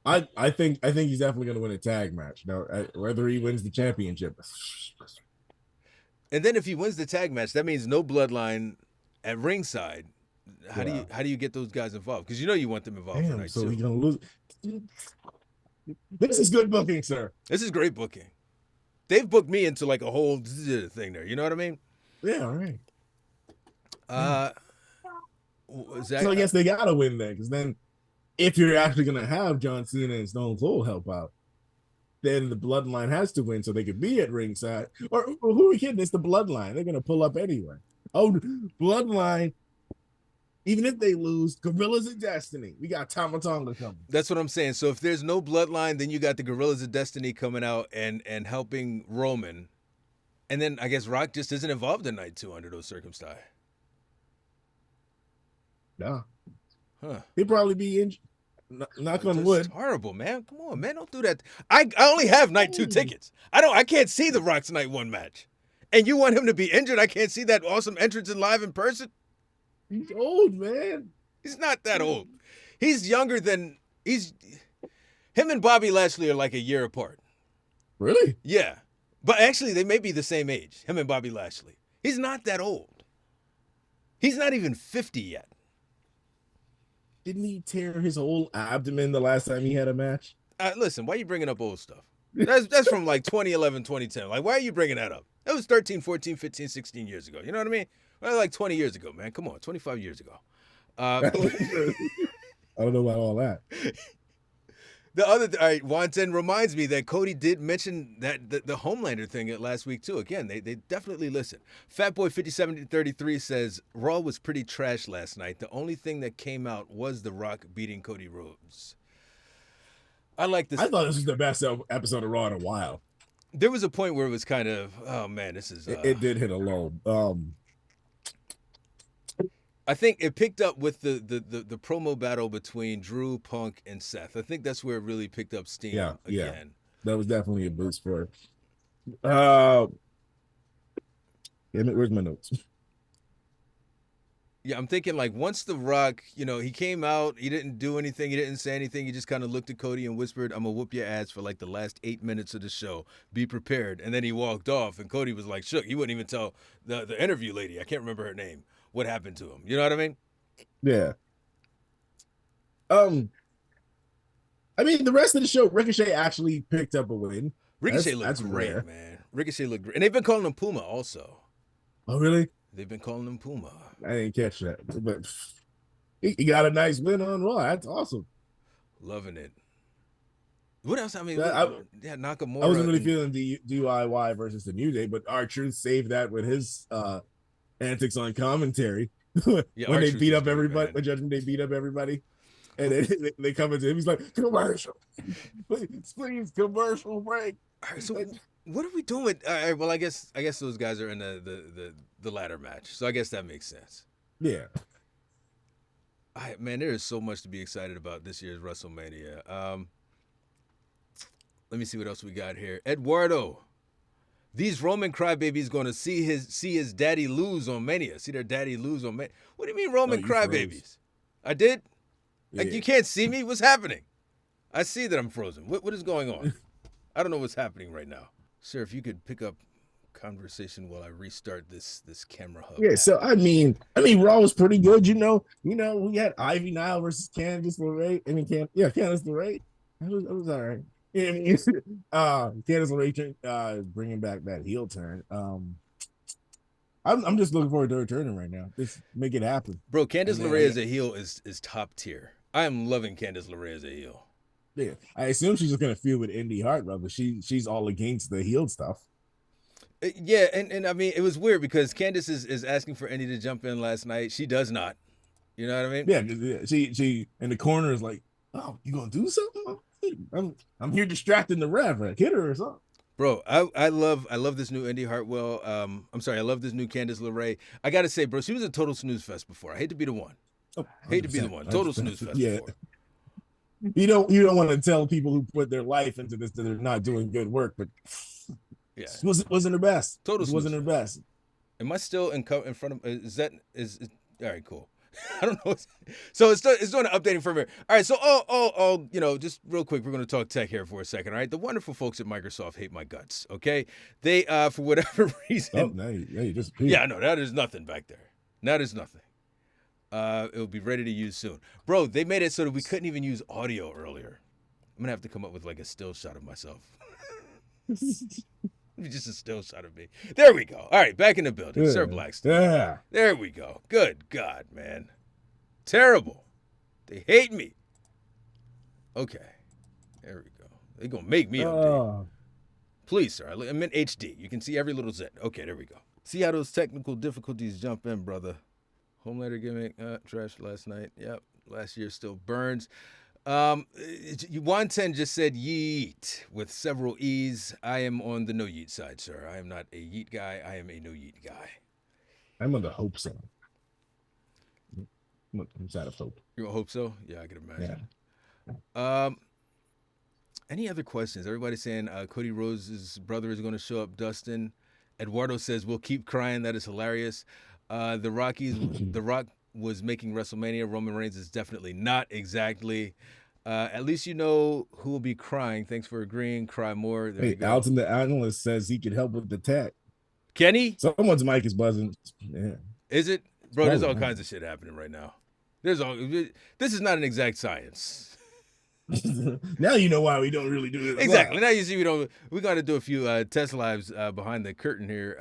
I think he's definitely gonna win a tag match. Now, whether he wins the championship. And then if he wins the tag match, that means no bloodline at ringside. How do you get those guys involved? Because you want them involved for Damn, night so two. he's gonna lose. This is good booking, sir. This is great booking. They've booked me into like a whole thing there. You know what I mean? Yeah, all right. Zach, So I guess they gotta win then, because then if you're actually gonna have John Cena and Stone Cold help out, then the bloodline has to win so they could be at ringside. Or who are we kidding? It's the bloodline. They're gonna pull up anyway. Oh, bloodline. Even if they lose, Gorillas of Destiny. We got Tama Tonga coming. that's what I'm saying. So if there's no bloodline, then you got the Gorillas of Destiny coming out and helping Roman. And then I guess Rock just isn't involved in night two under those circumstances. No. Huh. He'd probably be injured. Knock on That's wood. horrible, man. Come on, man. Don't do that. I only have night two tickets. I can't see The Rock's night one match. And you want him to be injured? I can't see that awesome entrance in live in person? He's old, man. He's not that old. He's younger than him and Bobby Lashley are like a year apart. Really? Yeah. But actually they may be the same age, him and Bobby Lashley. He's not that old. He's not even 50 yet. Didn't he tear his whole abdomen the last time he had a match? Listen, why are you bringing up old stuff? That's from like 2011, 2010. Like, why are you bringing that up? That was 13, 14, 15, 16 years ago. You know what I mean? Well, like 20 years ago, man. Come on, 25 years ago. I don't know about all that. All right, Wanton reminds me that Cody did mention that the Homelander thing last week too. Again, they definitely listen. Fatboy 5733 says Raw was pretty trash last night. The only thing that came out was The Rock beating Cody Rhodes. I like this. I thought this was the best episode of Raw in a while. There was a point where it was kind of, oh man, this is. It did hit a low. I think it picked up with the promo battle between Drew, Punk, and Seth. I think that's where it really picked up steam again. That was definitely a boost for it. Damn it, where's my notes? Yeah, I'm thinking like once The Rock, he came out, he didn't do anything, he didn't say anything, he just kind of looked at Cody and whispered, "I'm gonna whoop your ass for like the last 8 minutes of the show. Be prepared." And then he walked off, and Cody was like shook. He wouldn't even tell the interview lady, I can't remember her name, what happened to him. You know what I mean? Yeah. I mean, the rest of the show, Ricochet actually picked up a win. Ricochet looked That's great, rare. man. Ricochet looked great. And they've been calling him Puma also. Oh, really? They've been calling him Puma. I didn't catch that, but he got a nice win on Raw. That's awesome. Loving it. What else? I mean, I Nakamura. wasn't really feeling DIY versus the New Day, but R-Truth saved that with his antics on commentary when they R-Truth beat is up great, everybody. man. When Judgment Day beat up everybody, and then they come into him. He's like, commercial, please, commercial break. All right, so what are we doing? All right, well, I guess those guys are in the ladder match, so I guess that makes sense. Yeah. Man, there is so much to be excited about this year's WrestleMania. Let me see what else we got here. Eduardo, these Roman crybabies going to see his daddy lose on Mania. See their daddy lose on Mania. What do you mean Roman crybabies? Froze. I did. Yeah. Like you can't see me. What's happening? I see that I'm frozen. What is going on? I don't know what's happening right now. Sir, if you could pick up conversation while I restart this camera hub. Yeah, so I mean, Raw was pretty good. We had Ivy Nile versus Candice LeRae. Candice LeRae. It was all right. Yeah, Candice LeRae bringing back that heel turn. I'm just looking forward to her turning right now. Just make it happen, bro. Candice LeRae as a heel is top tier. I am loving Candice LeRae as a heel. Yeah, I assume she's just gonna feud with Indy Hartwell, but she's all against the heel stuff. Yeah, and I mean, it was weird because Candice is asking for Indy to jump in last night. She does not. You know what I mean? Yeah, she in the corner is like, oh, you gonna do something? I'm here distracting the ref. Like, hit her or something. Bro, I love this new Indy Hartwell. I'm sorry, I love this new Candice LeRae. I gotta say, bro, she was a total snooze fest before. I hate to be the one. Hate to be the one. Total snooze fest before. You don't want to tell people who put their life into this that they're not doing good work, but yeah, wasn't her best. Total wasn't her best. Am I still in front of? Is all right? Cool. I don't know. So it's doing an updating from here. All right. So just real quick, we're going to talk tech here for a second. All right. The wonderful folks at Microsoft hate my guts. Okay. They for whatever reason. Oh, now you just yeah, no, that is nothing back there. That is nothing. It'll be ready to use soon. Bro, they made it so that we couldn't even use audio earlier. I'm going to have to come up with like a still shot of myself. Just a still shot of me. There we go. All right, back in the building. Yeah. Sir Blackstone. Yeah. There we go. Good God, man. Terrible. They hate me. Okay. There we go. They're going to make me update. Please, sir. I'm in HD. You can see every little Z. Okay, there we go. See how those technical difficulties jump in, brother. Homelander gimmick, trash last night. Yep, last year still burns. 110 just said yeet with several E's. I am on the no yeet side, sir. I am not a yeet guy. I am a no yeet guy. I'm on the hope side. I'm side of hope. You hope so? Yeah, I can imagine. Yeah. Any other questions? Everybody's saying Cody Rhodes' brother is going to show up. Dustin. Eduardo says, we'll keep crying. That is hilarious. The Rock was making WrestleMania. Roman Reigns is definitely not. Exactly. At least you know who will be crying. Thanks for agreeing. Cry more. There you go. Alton the Analyst says he could help with the tech. Kenny? Someone's mic is buzzing. Yeah. Is it? Bro, there's all kinds of shit happening right now. This is not an exact science. Now you know why we don't really do it. Exactly. Now you see we got to do a few test lives behind the curtain here.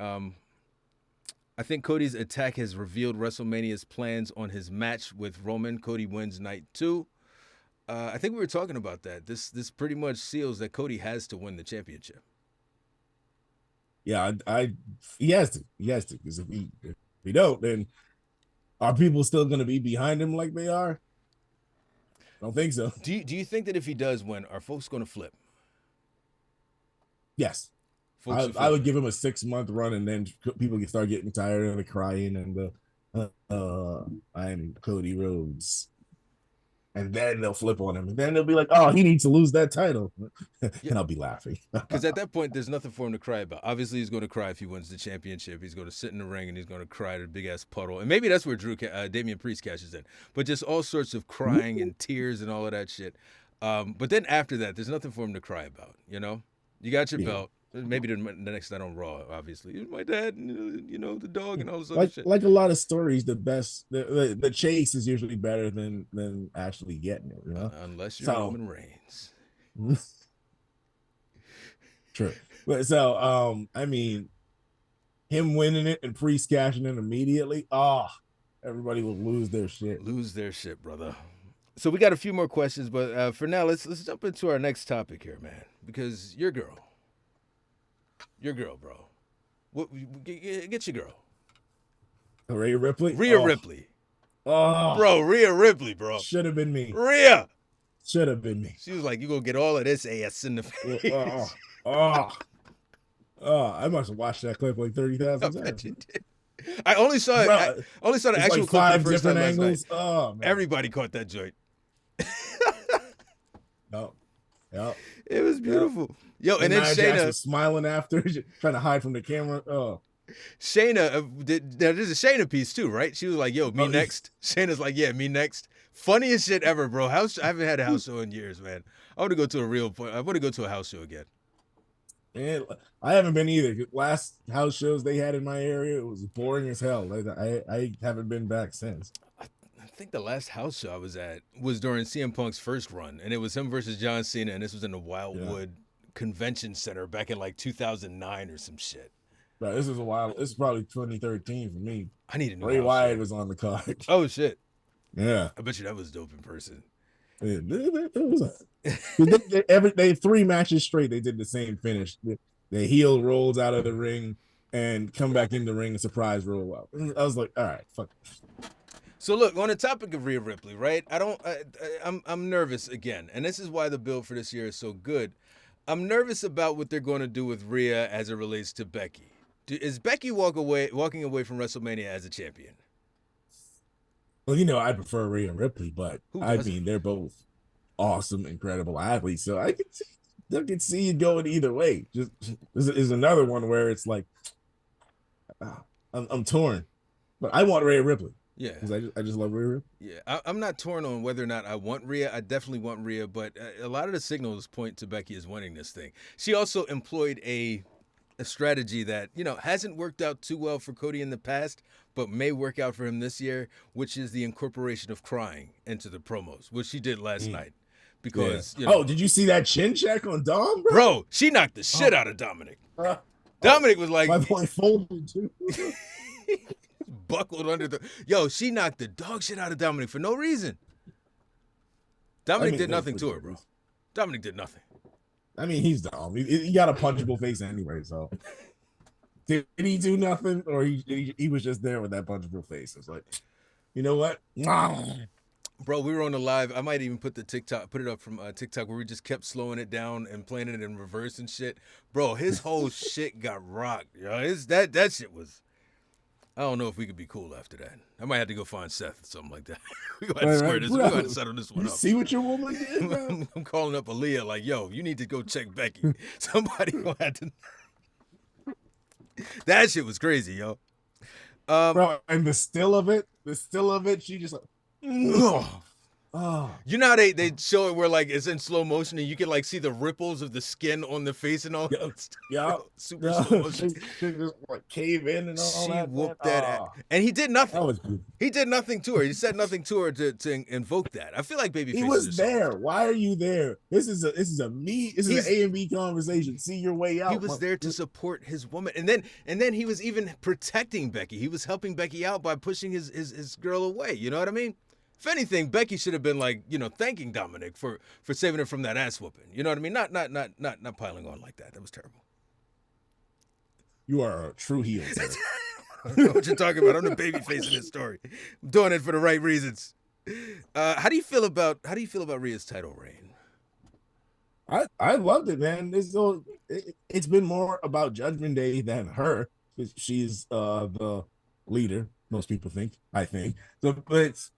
I think Cody's attack has revealed WrestleMania's plans on his match with Roman. Cody wins night 2. I think we were talking about that. This pretty much seals that Cody has to win the championship. Yeah, he has to. Because if we don't, then are people still going to be behind him like they are? I don't think so. Do you think that if he does win, are folks going to flip? Yes. I would give him a 6-month run, and then people can start getting tired of the crying and the I'm Cody Rhodes, and then they'll flip on him, and then they'll be like, "Oh, he needs to lose that title," and I'll be laughing because at that point, there's nothing for him to cry about. Obviously, he's going to cry if he wins the championship. He's going to sit in the ring and he's going to cry at a big ass puddle, and maybe that's where Damian Priest cashes in. But just all sorts of crying and tears and all of that shit. But then after that, there's nothing for him to cry about. You know, you got your belt. Maybe the next night on Raw, obviously. My dad, the dog and all this other shit. Like a lot of stories, the chase is usually better than actually getting it, you know? Unless you're Roman Reigns. True. But so, I mean, him winning it and Priest cashing in immediately. Everybody will lose their shit. Lose their shit, brother. So we got a few more questions, but for now, let's jump into our next topic here, man. Because your girl, bro. Get your girl, Rhea Ripley. Rhea Ripley. Oh, Bro, Rhea Ripley, bro. should have been me. Rhea. Should have been me. She was like, you gonna get all of this ass in the face. I must have watched that clip like 30,000 I times. bet you did. I only saw it. Bro, I only saw the It's actual like clip five the first time different last angles. night. Oh man. Everybody caught that joint. Yep. It was beautiful. Yo, and then Nia Jax Shayna. was smiling after, trying to hide from the camera. Oh, Shayna, there's a Shayna piece too, right? She was like, yo, me next. Shayna's like, yeah, me next. Funniest shit ever, bro. I haven't had a house show in years, man. I want to go to a house show again. and I haven't been either. Last house shows they had in my area, it was boring as hell. I haven't been back since. I think the last house show I was at was during CM Punk's first run, and it was him versus John Cena, and this was in the Wildwood Convention Center back in like 2009 or some shit. But this is a while. This is probably 2013 for me. I need a new Bray house Wyatt show. was on the card. Oh shit! Yeah. I bet you that was dope in person. They 3 matches straight. They did the same finish. The heel rolls out of the ring and come back in the ring and surprise roll out. I was like, all right, fuck. So look, on the topic of Rhea Ripley, right? I'm nervous again, and this is why the build for this year is so good. I'm nervous about what they're going to do with Rhea as it relates to Becky. Is Becky walking away from WrestleMania as a champion? Well, I prefer Rhea Ripley, but Who I doesn't? mean, they're both awesome, incredible athletes. So I can see it going either way. Just this is another one where it's like, I'm torn, but I want Rhea Ripley. Yeah. Because I just love Rhea Ripley. Yeah, I'm not torn on whether or not I want Rhea. I definitely want Rhea, but a lot of the signals point to Becky as winning this thing. She also employed a strategy that, hasn't worked out too well for Cody in the past, but may work out for him this year, which is the incorporation of crying into the promos, which she did last night. Because, did you see that chin check on Dom, bro? Bro, she knocked the shit out of Dominic. Dominic was like, my boy folded too. buckled under she knocked the dog shit out of Dominic for no reason. Dominic did nothing to her, bro. Dominic did nothing. I mean, he's Dom. He got a punchable face anyway, so did he do nothing, or he was just there with that punchable face? It's like, you know what? Bro, we were on the live. I might even put it up from TikTok, where we just kept slowing it down and playing it in reverse and shit. Bro, his whole shit got rocked. That shit was. I don't know if we could be cool after that. I might have to go find Seth or something like that. We gonna have to settle this one You up. see what your woman did, bro? I'm calling up Aaliyah like, yo, you need to go check Becky. Somebody gonna have to. That shit was crazy, yo. Bro, and the still of it, she just like, You know how they show it where like it's in slow motion and you can like see the ripples of the skin on the face and all that stuff? Yeah. Super slow motion. She just like cave in and all She that. whooped that ass. And he did nothing. That was good. He did nothing to her. He said nothing to her to invoke that. I feel like baby. He was there. Why are you there? This is an A and B conversation. See your way out. He was there to support his woman, and then he was even protecting Becky. He was helping Becky out by pushing his girl away. You know what I mean? If anything, Becky should have been like, thanking Dominic for saving her from that ass whooping. You know what I mean? Not piling on like that. That was terrible. You are a true heel, sir. I don't know what you're talking about. I'm the baby face in this story. I'm doing it for the right reasons. How do you feel about Rhea's title reign? I loved it, man. It's been more about Judgment Day than her. She's the leader. Most people think. I think. So, but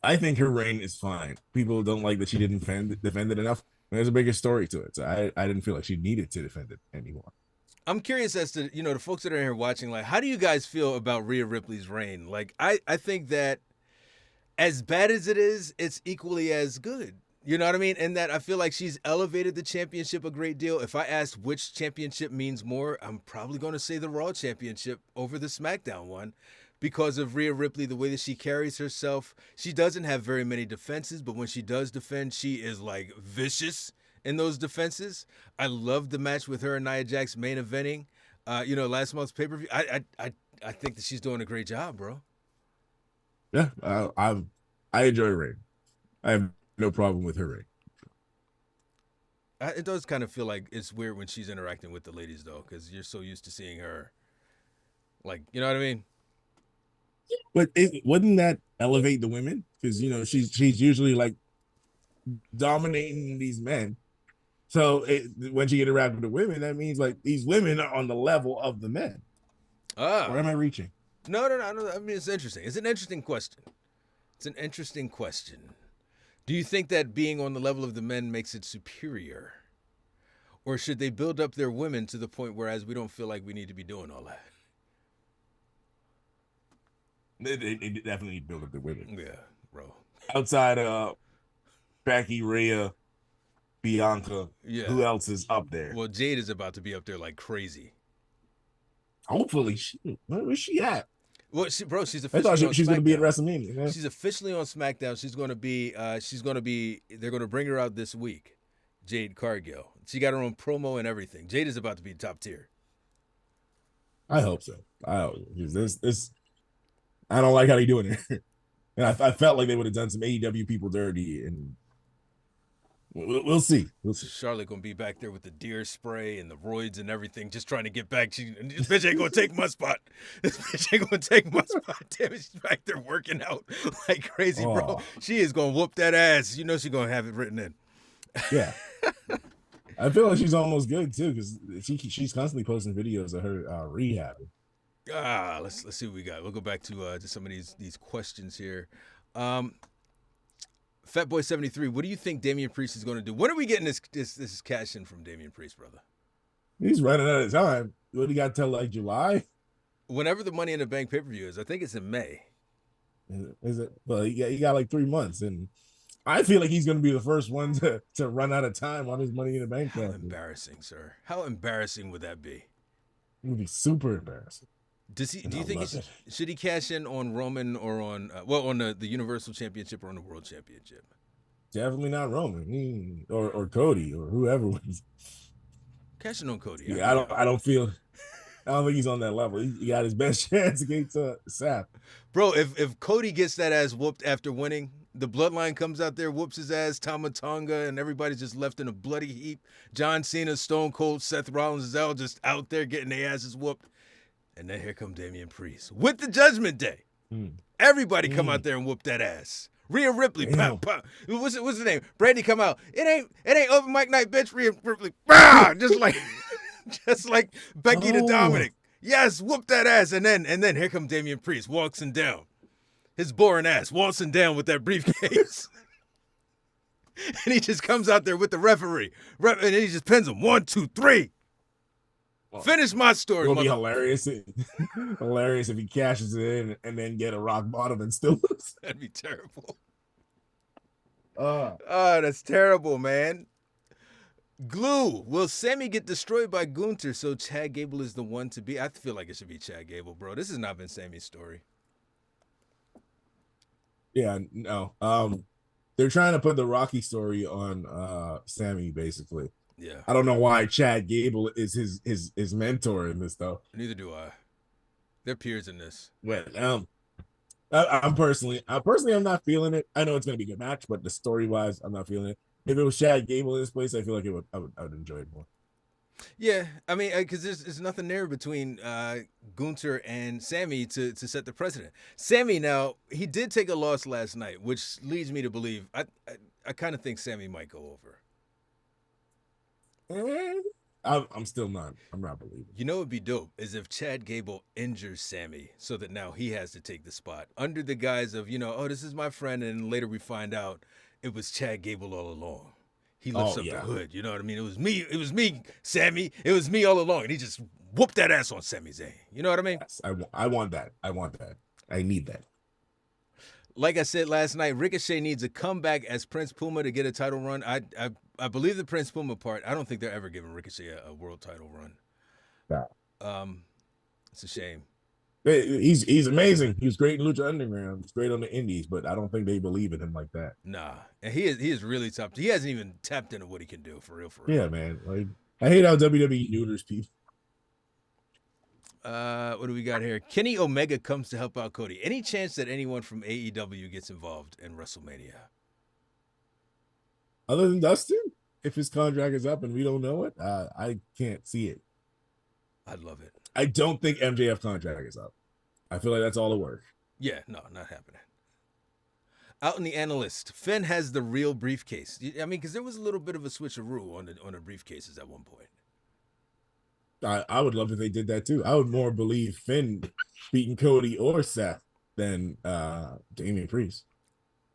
I think her reign is fine. People don't like that she didn't defend it enough. There's a bigger story to it. So I didn't feel like she needed to defend it anymore. I'm curious as to, the folks that are here watching, like, how do you guys feel about Rhea Ripley's reign? Like, I think that as bad as it is, it's equally as good. You know what I mean? And that I feel like she's elevated the championship a great deal. If I asked which championship means more, I'm probably going to say the Raw championship over the SmackDown one. Because of Rhea Ripley, the way that she carries herself. She doesn't have very many defenses, but when she does defend, she is like vicious in those defenses. I loved the match with her and Nia Jax main eventing. Last month's pay-per-view. I think that she's doing a great job, bro. Yeah, I enjoy Ray. I have no problem with her Ray. It does kind of feel like it's weird when she's interacting with the ladies, though, because you're so used to seeing her. Like, you know what I mean? But wouldn't that elevate the women? Because she's usually like dominating these men. So when she interacts with the women, that means like these women are on the level of the men. Ah. Or am I reaching? No. I mean, it's interesting. It's an interesting question. Do you think that being on the level of the men makes it superior? Or should they build up their women to the point whereas we don't feel like we need to be doing all that? They definitely build up the women. Yeah, bro. Outside of Becky, Rhea, Bianca, Yeah. who else is up there? Well, Jade is about to be up there like crazy. Hopefully, where's she at? Well, she's I officially. thought she's going to be at WrestleMania. Man. She's officially on SmackDown. She's going to be. They're going to bring her out this week. Jade Cargill. She got her own promo and everything. Jade is about to be top tier. I hope so. I hope this. I don't like how they doing it, and I felt like they would have done some AEW people dirty, and we'll see. We'll see. Charlotte gonna be back there with the deer spray and the roids and everything, just trying to get back. This bitch ain't gonna take my spot. This bitch ain't gonna take my spot. Damn it, she's back there working out like crazy, bro. She is gonna whoop that ass. You know she's gonna have it written in. Yeah. I feel like she's almost good too, because she's constantly posting videos of her rehabbing. Let's see what we got. We'll go back to some of these questions here. Fatboy73, what do you think Damian Priest is going to do? When are we getting this cash in from Damian Priest, brother? He's running out of time. What do you got till like July? Whenever the Money in the Bank pay-per-view is, I think it's in May. Is it? Well, he got like 3 months, and I feel like he's going to be the first one to run out of time on his Money in the Bank. How embarrassing, sir! How embarrassing would that be? It would be super embarrassing. Do you think should he cash in on Roman or on the Universal Championship or on the World Championship? Definitely not Roman or Cody or whoever was. Cash in on Cody. Yeah, I don't think he's on that level. He got his best chance against Seth. Bro, if Cody gets that ass whooped after winning, the Bloodline comes out there, whoops his ass, Tama Tonga, and everybody's just left in a bloody heap. John Cena, Stone Cold, Seth Rollins is all just out there getting their asses whooped. And then here come Damian Priest with the Judgment Day. Everybody come out there and whoop that ass. Rhea Ripley, pop. What's the name? Brandy come out. It ain't open mic night, bitch. Rhea Ripley, just like Becky to Dominic. Yes, whoop that ass. And then here come Damian Priest waltzing down, his boring ass waltzing down with that briefcase. And he just comes out there with the referee, and he just pins him 1, 2, 3. Finish my story. It'll be hilarious. Hilarious if he cashes it in and then get a rock bottom and still lose. That'd be terrible. That's terrible, man. Glue. Will Sammy get destroyed by Gunther so Chad Gable is the one to be? I feel like it should be Chad Gable, bro. This has not been Sammy's story. Yeah, no. They're trying to put the Rocky story on Sammy, basically. Yeah. I don't know why Chad Gable is his mentor in this though. Neither do I. They're peers in this. Well, I'm personally I'm not feeling it. I know it's gonna be a good match, but the story wise, I'm not feeling it. If it was Chad Gable in this place, I feel like I would enjoy it more. Yeah, I mean, because there's nothing there between Gunther and Sammy to set the precedent. Sammy, now, he did take a loss last night, which leads me to believe I kind of think Sammy might go over. I'm not believing. You know what would be dope is if Chad Gable injures Sammy so that now he has to take the spot under the guise of, this is my friend, and later we find out it was Chad Gable all along. He lifts up the hood, you know what I mean? It was me, Sammy. It was me all along, and he just whooped that ass on Sami Zayn. You know what I mean? Yes, I want that. I need that. Like I said last night, Ricochet needs a comeback as Prince Puma to get a title run. I believe the Prince Puma part. I don't think they're ever giving Ricochet a world title run. Yeah. It's a shame. He's amazing. He was great in Lucha Underground. He's great on the Indies, but I don't think they believe in him like that. Nah, and he is really tough. He hasn't even tapped into what he can do for real. Yeah, man. Like I hate how WWE neuters people. What do we got here? Kenny Omega comes to help out Cody. Any chance that anyone from AEW gets involved in WrestleMania? Other than Dustin, if his contract is up and we don't know it, I can't see it. I'd love it. I don't think MJF contract is up. I feel like that's all the work. Yeah, no, not happening. Out in the analyst, Finn has the real briefcase. I mean, because there was a little bit of a switcheroo on the briefcases at one point. I would love if they did that too. I would more believe Finn beating Cody or Seth than Damian Priest.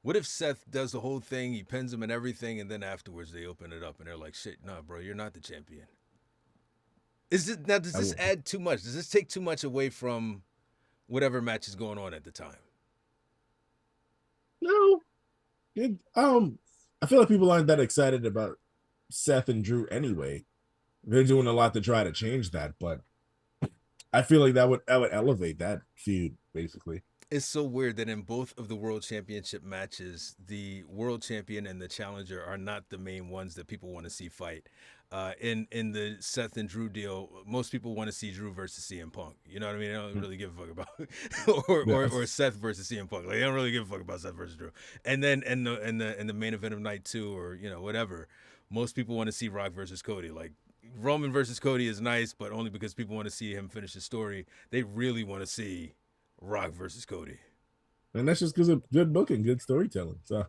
What if Seth does the whole thing, he pins him and everything, and then afterwards they open it up and they're like, shit, nah, bro, you're not the champion. Does this add too much? Does this take too much away from whatever match is going on at the time? No. I feel like people aren't that excited about Seth and Drew anyway. They're doing a lot to try to change that, but I feel like that would elevate that feud, basically. It's so weird that in both of the world championship matches, the world champion and the challenger are not the main ones that people want to see fight. In the Seth and Drew deal, most people want to see Drew versus CM Punk. You know what I mean? They don't really give a fuck about or Seth versus CM Punk. Like they don't really give a fuck about Seth versus Drew. And then in the main event of night 2 or whatever, most people want to see Rock versus Cody. Like Roman versus Cody is nice, but only because people want to see him finish his story. They really want to see Rock versus Cody. And that's just because of good booking, good storytelling. So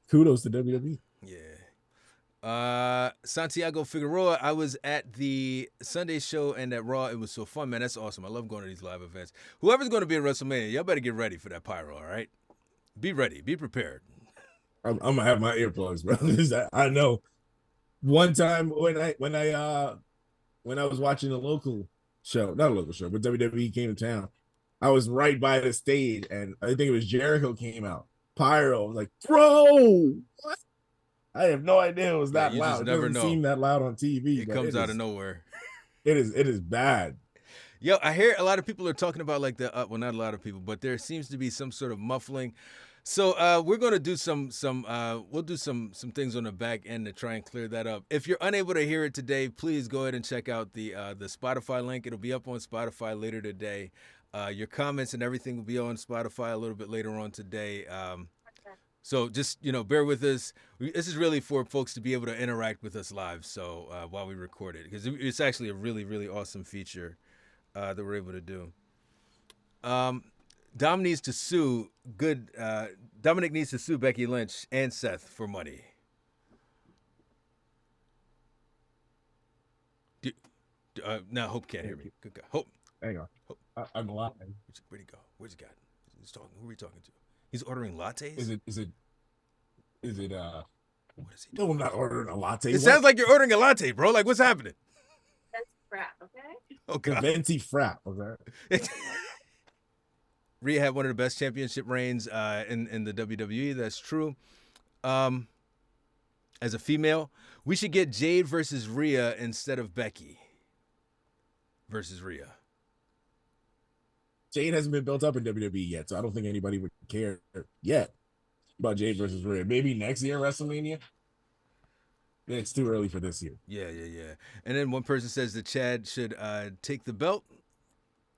kudos to WWE. Yeah. Santiago Figueroa, I was at the Sunday show and at Raw. It was so fun, man. That's awesome. I love going to these live events. Whoever's going to be at WrestleMania, y'all better get ready for that pyro, all right? Be ready. Be prepared. I'm gonna have my earplugs, bro. I know. One time when I was watching a local show, not a local show, but WWE came to town, I was right by the stage, and I think it was Jericho came out. Pyro, I was like, bro, what? I have no idea it was that you loud. Just never I've know. Seen that loud on TV. It comes out of nowhere. It is bad. Yo, I hear a lot of people are talking about like well, not a lot of people, but there seems to be some sort of muffling. So we're going to do we'll do some things on the back end to try and clear that up. If you're unable to hear it today, please go ahead and check out the Spotify link. It'll be up on Spotify later today. Your comments and everything will be on Spotify a little bit later on today. So just, bear with us. This is really for folks to be able to interact with us live. So while we record it, because it's actually a really, really awesome feature that we're able to do. Dom needs to sue. Dominic needs to sue Becky Lynch and Seth for money. Now Hope can't hear me. Good God. Hope. Hang on. Hope. I'm lying. Where'd he go? Where's he got? He's talking. Who are we talking to? He's ordering lattes. Is it? What is he doing? No, I'm not ordering a latte. It sounds like you're ordering a latte, bro. Like, what's happening? That's crap, okay? Oh, God. Venti frap, okay? Rhea had one of the best championship reigns in the WWE. That's true. As a female, we should get Jade versus Rhea instead of Becky versus Rhea. Jade hasn't been built up in WWE yet, so I don't think anybody would care yet about Jade versus Rhea. Maybe next year WrestleMania. It's too early for this year. Yeah. And then one person says that Chad should take the belt.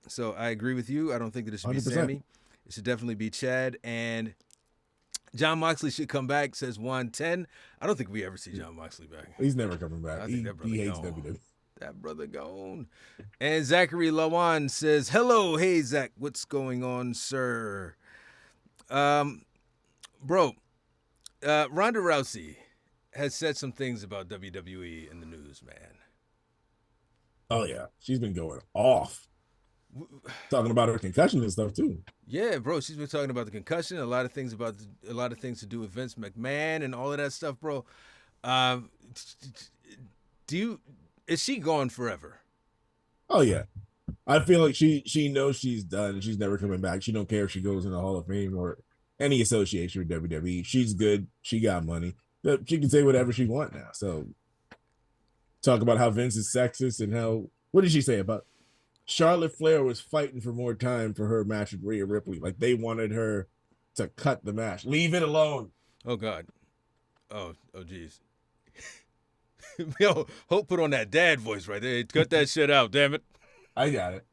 So I agree with you. I don't think that it should be 100%. Sammy. It should definitely be Chad. And John Moxley should come back, says Juan 10. I don't think we ever see John Moxley back. He's never coming back. I think that brother He hates gone. WWE. That brother gone. And Zachary Lawan says, hello. Hey, Zach. What's going on, sir? Bro, Ronda Rousey has said some things about WWE in the news, man. Oh, yeah. She's been going off. Talking about her concussion and stuff, too. Yeah, bro. She's been talking about the concussion, a lot of things to do with Vince McMahon and all of that stuff, bro. Is she gone forever? Oh, yeah. I feel like she knows she's done. She's never coming back. She don't care if she goes in the Hall of Fame or any association with WWE. She's good. She got money. She can say whatever she wants now. So talk about how Vince is sexist and how, what did she say about Charlotte Flair was fighting for more time for her match with Rhea Ripley. Like they wanted her to cut the match. Leave it alone. Oh God. Oh geez. Yo, Hope put on that dad voice right there. Cut that shit out, damn it. I got it.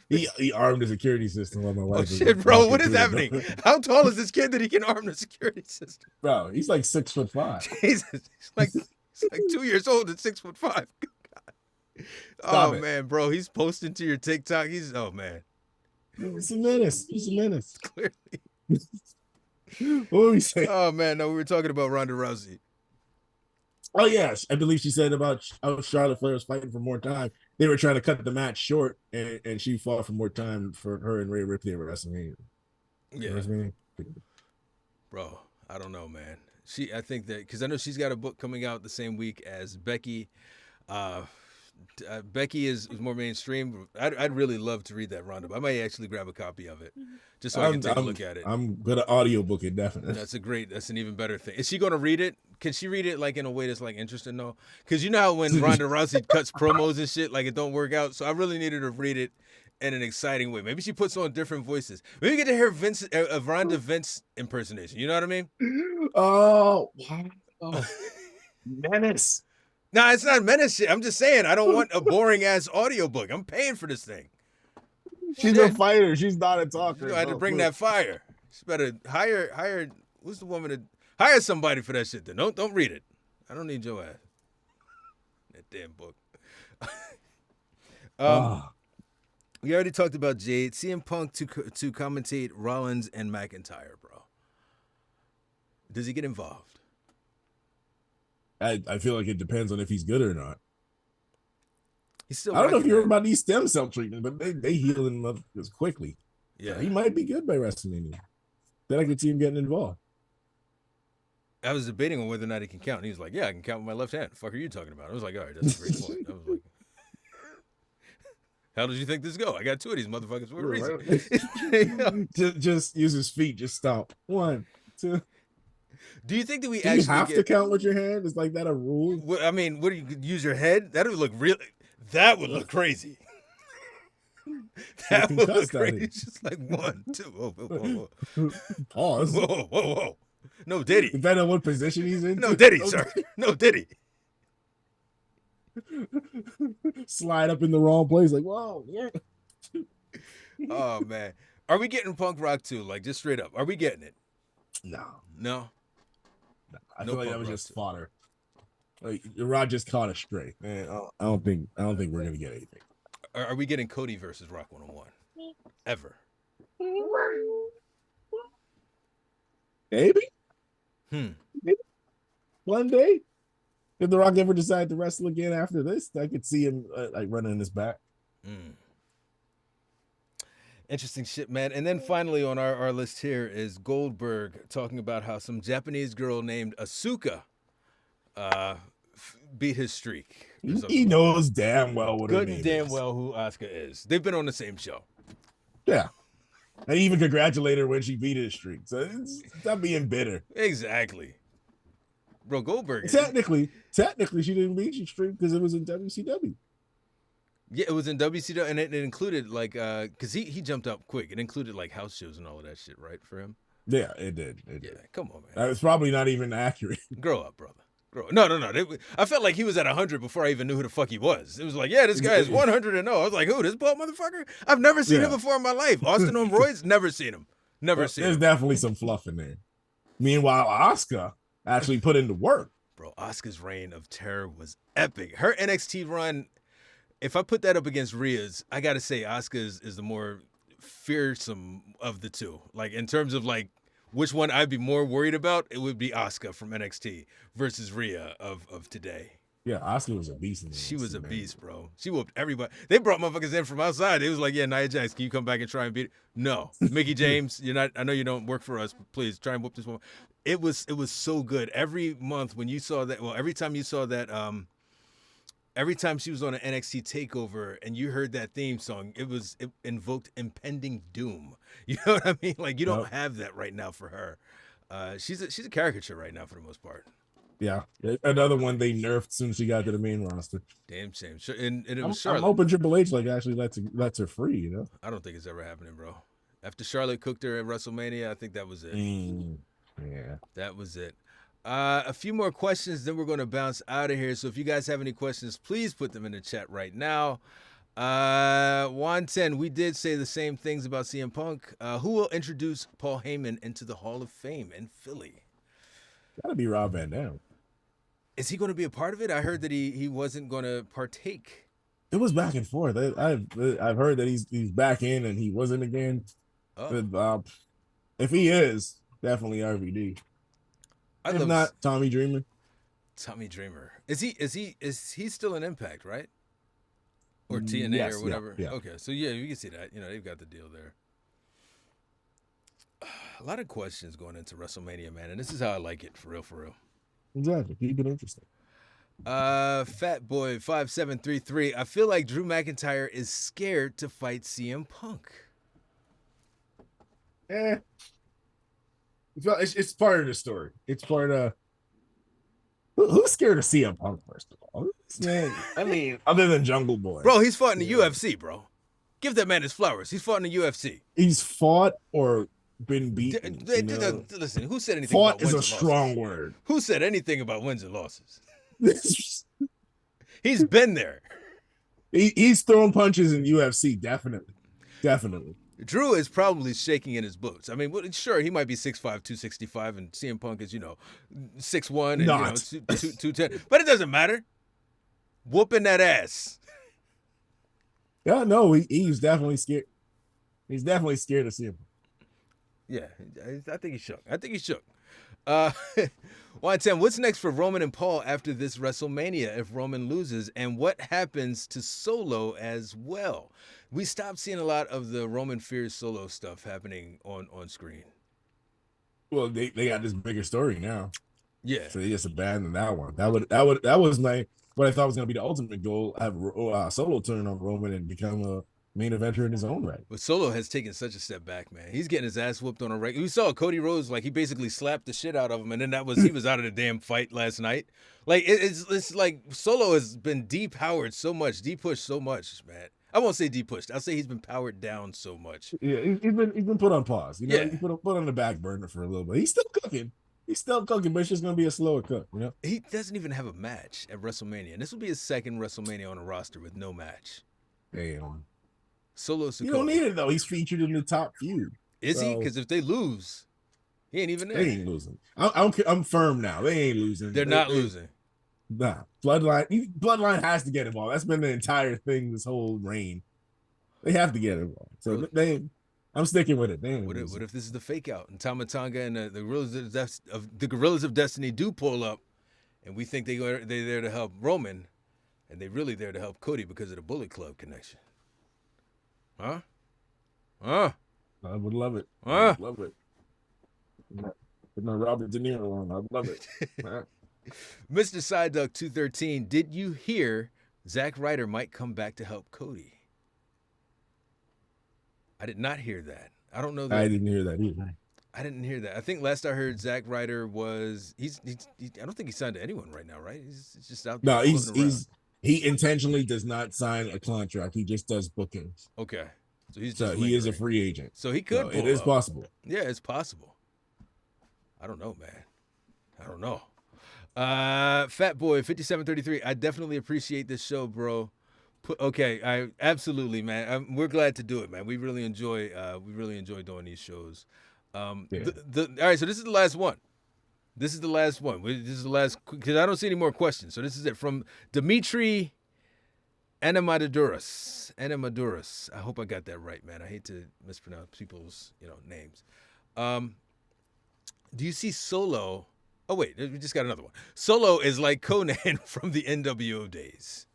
He armed the security system while my Oh wife was shit, bro, walking what is through the happening? door. How tall is this kid that he can arm the security system? Bro, he's like 6'5". Jesus, he's like 2 years old and 6'5". God. Stop Oh it. man, bro, he's posting to your TikTok. Oh man, He's a menace. He's a menace. clearly. What were we saying? Oh man, no, we were talking about Ronda Rousey. Oh yes, I believe she said about how Charlotte Flair was fighting for more time. They were trying to cut the match short, and she fought for more time for her and Rhea Ripley at WrestleMania. Yeah, WrestleMania. bro, I don't know, man. I think that because I know she's got a book coming out the same week as Becky. Becky is more mainstream. I'd really love to read that Ronda. I might actually grab a copy of it just so I can take a look at it. I'm gonna audiobook it definitely. That's an even better thing. Is she going to read it? Can she read it like in a way that's like interesting though? Because you know how when Ronda Rousey cuts promos and shit, like it don't work out. So I really needed her to read it in an exciting way. Maybe she puts on different voices. Maybe we get to hear Ronda Vince impersonation. You know what I mean? Oh, wow. Menace. No, it's not menace shit. I'm just saying I don't want a boring ass audiobook. I'm paying for this thing. She's a fighter. She's not a talker. You know, I had to bring that fire. She better hire. Who's the woman to hire somebody for that shit? Then don't read it. I don't need your ass. That damn book. We already talked about Jade. CM Punk to commentate Rollins and McIntyre, bro. Does he get involved? I feel like it depends on if he's good or not. He's still. I don't know if rocking you heard that. about these stem cell treatments, but they heal him up as quickly. Yeah, He might be good by WrestleMania. Then I could see him getting involved. I was debating on whether or not he can count. And he was like, "Yeah, I can count with my left hand." The fuck are you talking about? I was like, "All right, that's a great point." I was like, "How did you think this go? I got two of these motherfuckers for a reason." Just use his feet. Just stomp. 1, 2. Do you think that we Do you actually have to count with your hand? Is like that a rule? I mean, what do you use your head? That would look really. That would look crazy. That would look crazy. It's just like 1, 2. Whoa. Pause. Whoa. No Diddy. Depending on what position he's in. No Diddy, sir. No Diddy. Slide up in the wrong place. Like, whoa, yeah. Oh man, are we getting punk rock too? Like just straight up, are we getting it? No. I No feel like that punk was rock just too. fodder. Like Rod just caught us straight. Man, I don't think we're gonna get anything. Are we getting Cody versus Rock 101? Ever? Maybe Hmm. one day. If The Rock ever decide to wrestle again after this, I could see him like running his back. Interesting shit, man. And then finally on our list here is Goldberg talking about how some Japanese girl named Asuka beat his streak. He knows damn well what her Good name and damn is. well who Asuka is. They've been on the same show. Yeah. And he even congratulated her when she beat his streak. So it's not being bitter. Exactly. Bro, Goldberg. Technically, she didn't beat his streak because it was in WCW. Yeah, it was in WCW, and it included like because he jumped up quick. It included like house shows and all of that shit, right, for him? Yeah, it did. Yeah, come on, man. It's probably not even accurate. Grow up, brother. Grow up. No. I felt like he was at 100 before I even knew who the fuck he was. It was like, yeah, this guy is 100 and 0. I was like, who? This bald motherfucker? I've never seen him before in my life. Austin on roids? Never seen him. There's definitely some fluff in there. Meanwhile, Asuka actually put in the work. Bro, Asuka's reign of terror was epic. Her NXT run, if I put that up against Rhea's, I got to say Asuka is the more fearsome of the two. Like, in terms of, like, which one I'd be more worried about, it would be Asuka from NXT versus Rhea of today. Yeah, Asuka was a beast. She was a beast, bro. She whooped everybody. They brought motherfuckers in from outside. It was like, yeah, Nia Jax, can you come back and try and beat it? No. Mickey James, you're not. I know you don't work for us, but please try and whoop this woman. It was so good. Every month when you saw that, well, every time you saw that, every time she was on an NXT takeover and you heard that theme song, it invoked impending doom. You know what I mean? Like you don't have that right now for her. She's a caricature right now for the most part. Yeah, another one they nerfed soon as she got to the main roster. Damn shame. And it I'm was Charlotte. hoping Triple H like actually lets her free. You know. I don't think it's ever happening, bro. After Charlotte cooked her at WrestleMania, I think that was it. Yeah. That was it. A few more questions, then we're going to bounce out of here. So if you guys have any questions, please put them in the chat right now. Juan 10, we did say the same things about CM Punk. Who will introduce Paul Heyman into the Hall of Fame in Philly? Gotta be Rob Van Dam. Is he going to be a part of it? I heard that he wasn't going to partake. It was back and forth. I've heard that he's back in and he wasn't again. Oh. But, if he is, definitely RVD. If not, Tommy Dreamer. Tommy Dreamer. Is he still in Impact, right? Or TNA yes, or whatever? Yeah. Okay, so yeah, you can see that. You know, they've got the deal there. A lot of questions going into WrestleMania, man, and this is how I like it, for real, for real. Exactly. Keep it interesting. Fat Boy 5733. I feel like Drew McIntyre is scared to fight CM Punk. It's part of the story. It's part of who's scared of CM Punk, first of all. Man, I mean, other than Jungle Boy. Bro, he's fought in the UFC, bro. Give that man his flowers. He's fought in the UFC. He's fought or been beaten. Listen, who said anything fought about is wins a and strong losses? word. Who said anything about wins and losses? He's been there. He's throwing punches in UFC, definitely. Drew is probably shaking in his boots. I mean, sure, he might be 6'5", 265, and CM Punk is, 6'1", and, Not. 210. But it doesn't matter. Whooping that ass. Yeah, no, he's definitely scared. He's definitely scared of CM Punk. Yeah, I think he's shook. 110, what's next for Roman and Paul after this WrestleMania if Roman loses? And what happens to Solo as well? We stopped seeing a lot of the Roman Fears Solo stuff happening on screen. Well, they got this bigger story now. Yeah. So they just abandoned that one. That was what I thought was going to be the ultimate goal. Have Solo turn on Roman and become a main eventer in his own right. But Solo has taken such a step back, man. He's getting his ass whooped on a regular. We saw Cody Rhodes, like, he basically slapped the shit out of him, and then he was out of the damn fight last night. Like, it's like Solo has been depushed so much, man. I won't say depushed. I'll say he's been powered down so much. Yeah, he's been put on pause. Yeah. He's put on the back burner for a little bit. He's still cooking, but it's just going to be a slower cook, He doesn't even have a match at WrestleMania, and this will be his second WrestleMania on a roster with no match. Damn. Solo Sikoa. You don't need it, though. He's featured in the top feud. Is he? Because if they lose, he ain't even there. They ain't losing. I'm firm now. They ain't losing. They're not losing. Nah. Bloodline has to get involved. That's been the entire thing this whole reign. They have to get involved. So I'm sticking with it. What if this is the fake out and Tama Tonga and the Gorillas of Destiny do pull up, and we think they're there to help Roman, and they're really there to help Cody because of the Bullet Club connection? Huh? I would love it. I would love it. Put no Robert De Niro on. I'd love it. Mr. Side Duck 213, did you hear Zack Ryder might come back to help Cody? I did not hear that. I don't know that. I didn't hear that either. I didn't hear that. I think last I heard Zack Ryder was I don't think he signed to anyone right now, right? He's just out there. No, he intentionally does not sign a contract. He just does bookings. Okay. So he is a free agent. So he could. It is possible. Yeah, it's possible. I don't know, man. I don't know. Fat Boy 5733. I definitely appreciate this show, bro. I absolutely, man. We're glad to do it, man. We really enjoy doing these shows. All right, so this is the last one. This is the last because I don't see any more questions. So this is it from Dimitri Anamaduras. I hope I got that right, man. I hate to mispronounce people's names. Do you see Solo? Oh wait, we just got another one. Solo is like Conan from the NWO days.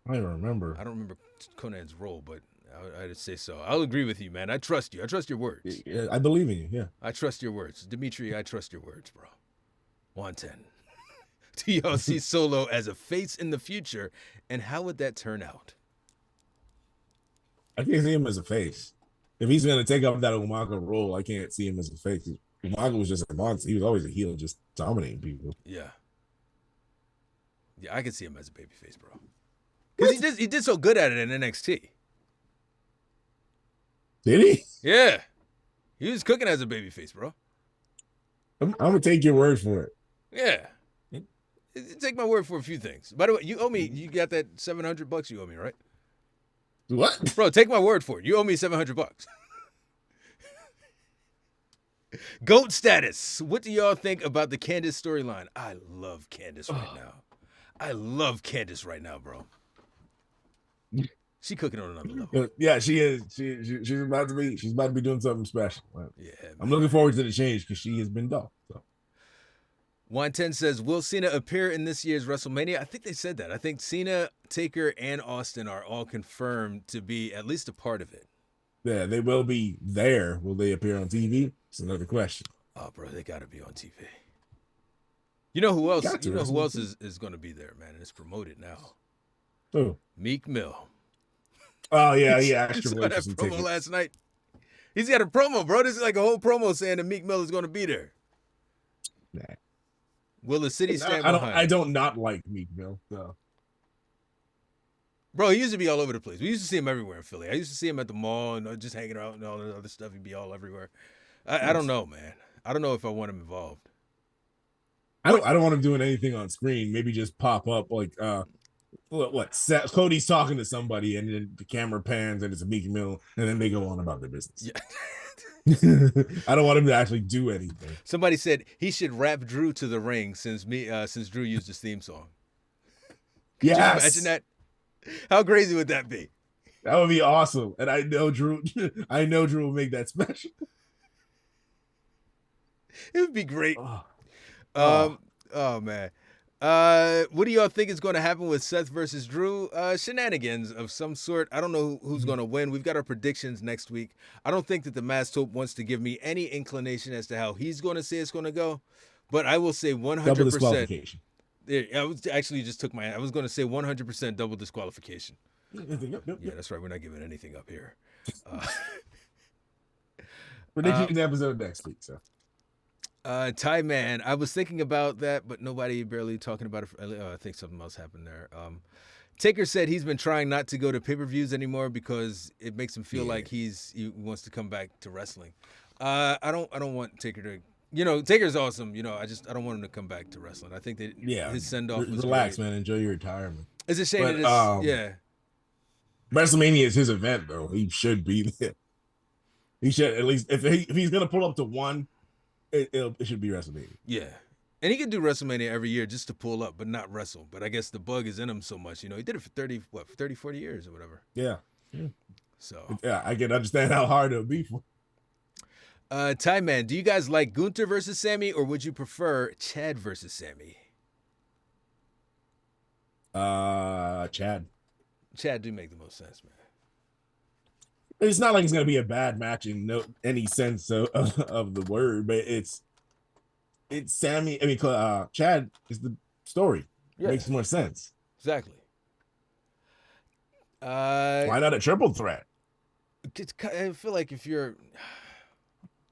I don't remember. I don't remember Conan's role, but I'd say so. I'll agree with you, man. I trust you. I trust your words. Yeah, I believe in you, yeah. I trust your words. Dimitri, I trust your words, bro. 110. Do y'all see Solo as a face in the future, and how would that turn out? I can't see him as a face. If he's going to take up that Umaga role, I can't see him as a face. Umaga was just a monster. He was always a heel, just dominating people. Yeah. Yeah, I can see him as a babyface, bro. Because he did so good at it in NXT. Did he? Yeah. He was cooking as a babyface, bro. I'm gonna take your word for it. Yeah. Take my word for a few things. By the way, you owe me. You got that $700 you owe me, right? What? Bro, take my word for it. You owe me $700. GOAT status. What do y'all think about the Candace storyline? I love Candace right now. I love Candace right now, bro. She cooking on another level. Yeah, she is. She's about to be. She's about to be doing something special. Yeah, I'm man. looking forward to the change because she has been dull. So. 110 says, will Cena appear in this year's WrestleMania? I think they said that. I think Cena, Taker, and Austin are all confirmed to be at least a part of it. Yeah, they will be there. Will they appear on TV? It's another question. Oh, bro, they got to be on TV. You know who else? Got to. You know who else is going to be there, man? And it's promoted now. Who? Meek Mill. Oh yeah, You extra saw voice that for some promo tickets. last night. He's got a promo, bro. This is like a whole promo saying that Meek Mill is going to be there. Nah. Will the city stand I behind? I don't not like Meek Mill. So. Bro, he used to be all over the place. We used to see him everywhere in Philly. I used to see him at the mall and just hanging out and all that other stuff. He'd be all everywhere. I don't know, man. I don't know if I want him involved. I don't want him doing anything on screen. Maybe just pop up like Cody's talking to somebody and then the camera pans and it's a Meek Mill and then they go on about their business. Yeah. I don't want him to actually do anything. Somebody said he should rap Drew to the ring since Drew used his theme song. Could you imagine that? How crazy would that be? That would be awesome. And I know Drew will make that special. It would be great. Oh. Oh man. What do y'all think is going to happen with Seth versus Drew? Shenanigans of some sort. I don't know who's going to win. We've got our predictions next week. I don't think that the Masked Hope wants to give me any inclination as to how he's going to say it's going to go, but I will say 100%. Double disqualification. I was actually just took my. I was going to say 100% double disqualification. Yep. Yeah, that's right. We're not giving anything up here. Predictions episode next week. So. Ty Man, I was thinking about that, but nobody barely talking about it. I think something else happened there. Taker said he's been trying not to go to pay-per-views anymore because it makes him feel like he wants to come back to wrestling. I don't want Taker to. Taker's awesome. I don't want him to come back to wrestling. I think that his send off was relax, great. Man. Enjoy your retirement. It's a shame but, that it's yeah. WrestleMania is his event, though. He should be there. He should at least if he's gonna pull up to one. It should be WrestleMania. Yeah. And he could do WrestleMania every year just to pull up, but not wrestle. But I guess the bug is in him so much. He did it for 30, 40 years or whatever. Yeah. So. Yeah, I can understand how hard it would be for. Ty Man, do you guys like Gunther versus Sammy, or would you prefer Chad versus Sammy? Chad. Chad do make the most sense, man. It's not like it's gonna be a bad match in any sense of the word, but it's Sammy. I mean, Chad is the story. Yeah. Makes more sense. Exactly. Why not a triple threat? I feel like if you're,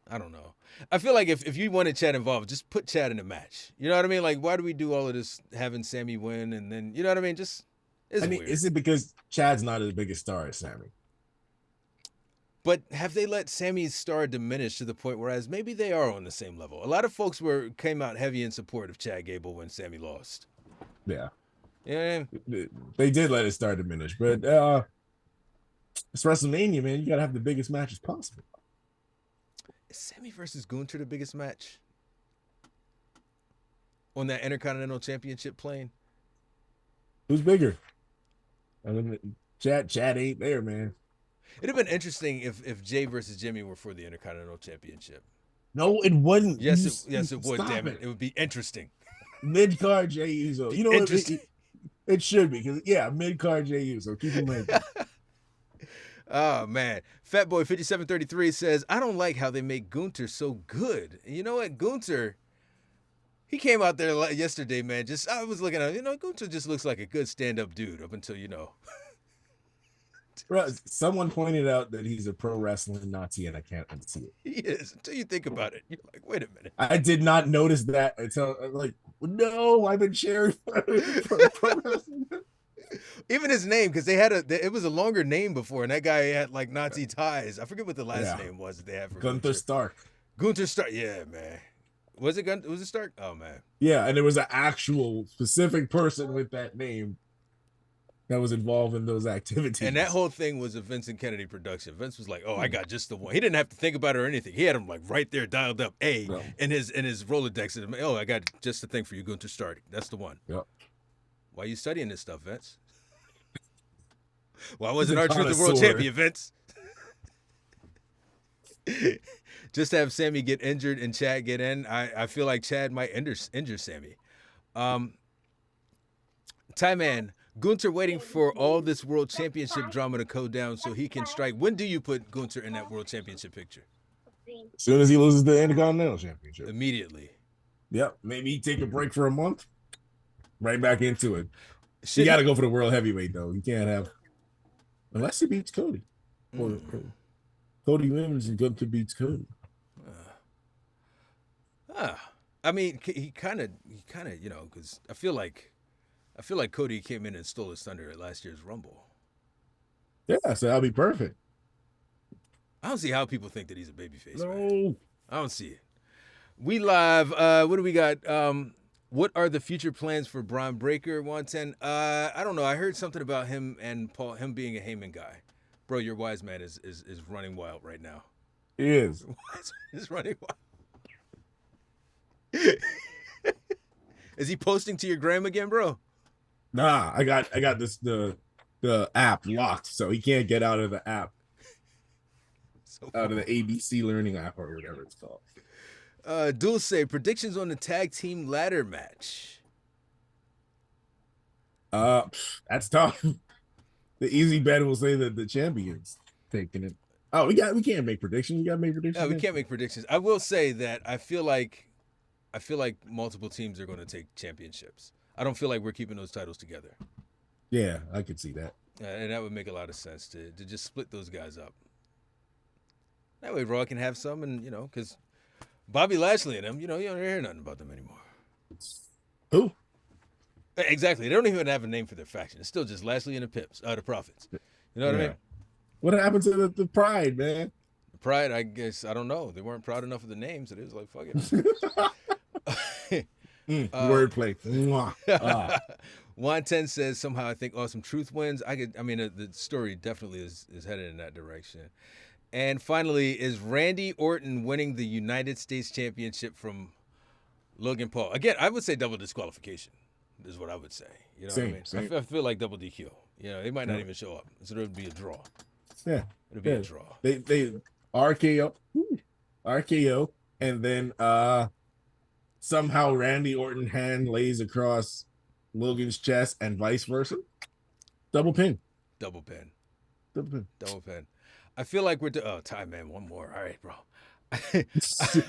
I don't know. I feel like if you wanted Chad involved, just put Chad in the match. You know what I mean? Like, why do we do all of this having Sammy win and then, you know what I mean? Just, weird. Is it because Chad's not as big a star as Sammy? But have they let Sammy's star diminish to the point whereas maybe they are on the same level? A lot of folks came out heavy in support of Chad Gable when Sammy lost. Yeah. Yeah. They did let his star diminish, but it's WrestleMania, man. You gotta have the biggest matches possible. Is Sammy versus Gunther the biggest match on that Intercontinental Championship plane? Who's bigger? I mean, Chad ain't there, man. It'd have been interesting if Jay versus Jimmy were for the Intercontinental Championship. No, it wouldn't. Yes, it would. Damn it, it would be interesting. Mid card Jay Uso. You know what? It should be because mid card Jay Uso. Keep in mind. Oh man, Fatboy 5733 says I don't like how they make Gunther so good. And you know what, Gunther? He came out there yesterday, man. I was looking at him. Gunther just looks like a good stand-up dude up until Bro, someone pointed out that he's a pro wrestling Nazi, and I can't unsee it. He is. Until you think about it, you're like, wait a minute. I did not notice that until like, no, I've been cheering for pro wrestling. Even his name, because it was a longer name before, and that guy had like Nazi ties. I forget what the last name was that they had for Gunther Stark. Gunther Stark. Yeah, man. Was it Stark? Oh man. Yeah, and there was an actual specific person with that name that was involved in those activities. And that whole thing was a Vincent Kennedy production. Vince was like, "Oh, I got just the one." He didn't have to think about it or anything. He had him like right there, dialed up in his Rolodex. And, oh, I got just the thing for you, Gunther Stark. That's the one. Yep. Why are you studying this stuff, Vince? Why wasn't R-Truth the world champion, Vince? Just to have Sammy get injured and Chad get in, I feel like Chad might injure Sammy. Ty Man, Gunther waiting for all this world championship drama to go down so he can strike. When do you put Gunther in that world championship picture? As soon as he loses the Intercontinental Championship. Immediately. Yep. Maybe he take a break for a month. Right back into it. You got to go for the world heavyweight, though. You can't have... Unless he beats Cody. Cody wins and Gunther beats Cody. I mean, he kind of, because I feel like Cody came in and stole his thunder at last year's Rumble. Yeah, so that'll be perfect. I don't see how people think that he's a babyface. No. Man. I don't see it. We live. What do we got? What are the future plans for Braun Breaker? 110. I don't know. I heard something about him and Paul, him being a Heyman guy. Bro, your wise man is running wild right now. He is. He's running wild. Is he posting to your gram again, bro? Nah, I got the app locked, so he can't get out of the app. Out of the ABC Learning app or whatever it's called. Dulce, predictions on the tag team ladder match. That's tough. The easy bet will say that the champion's taking it. Oh, we can't make predictions. We gotta make predictions. No, we can't make predictions. I will say that I feel like multiple teams are going to take championships. I don't feel like we're keeping those titles together. Yeah, I could see that. And that would make a lot of sense to just split those guys up. That way Raw can have some, and because Bobby Lashley and them, you don't hear nothing about them anymore. Who? Exactly. They don't even have a name for their faction. It's still just Lashley and the Pips, the Profits. You know what I mean? What happened to the Pride, man? The Pride, I guess, I don't know. They weren't proud enough of the name, so they was like, fuck it. Wordplay. 110 says somehow I think Awesome Truth wins. The story definitely is headed in that direction. And finally, is Randy Orton winning the United States Championship from Logan Paul? Again, I would say double disqualification is what I would say. You know what I mean? Same. I feel like double DQ. They might not even show up. So it would be a draw. Yeah. It'll be a draw. They RKO, and then somehow Randy Orton hand lays across Logan's chest and vice versa. Double pin. I feel like we're time, man. One more. All right, bro.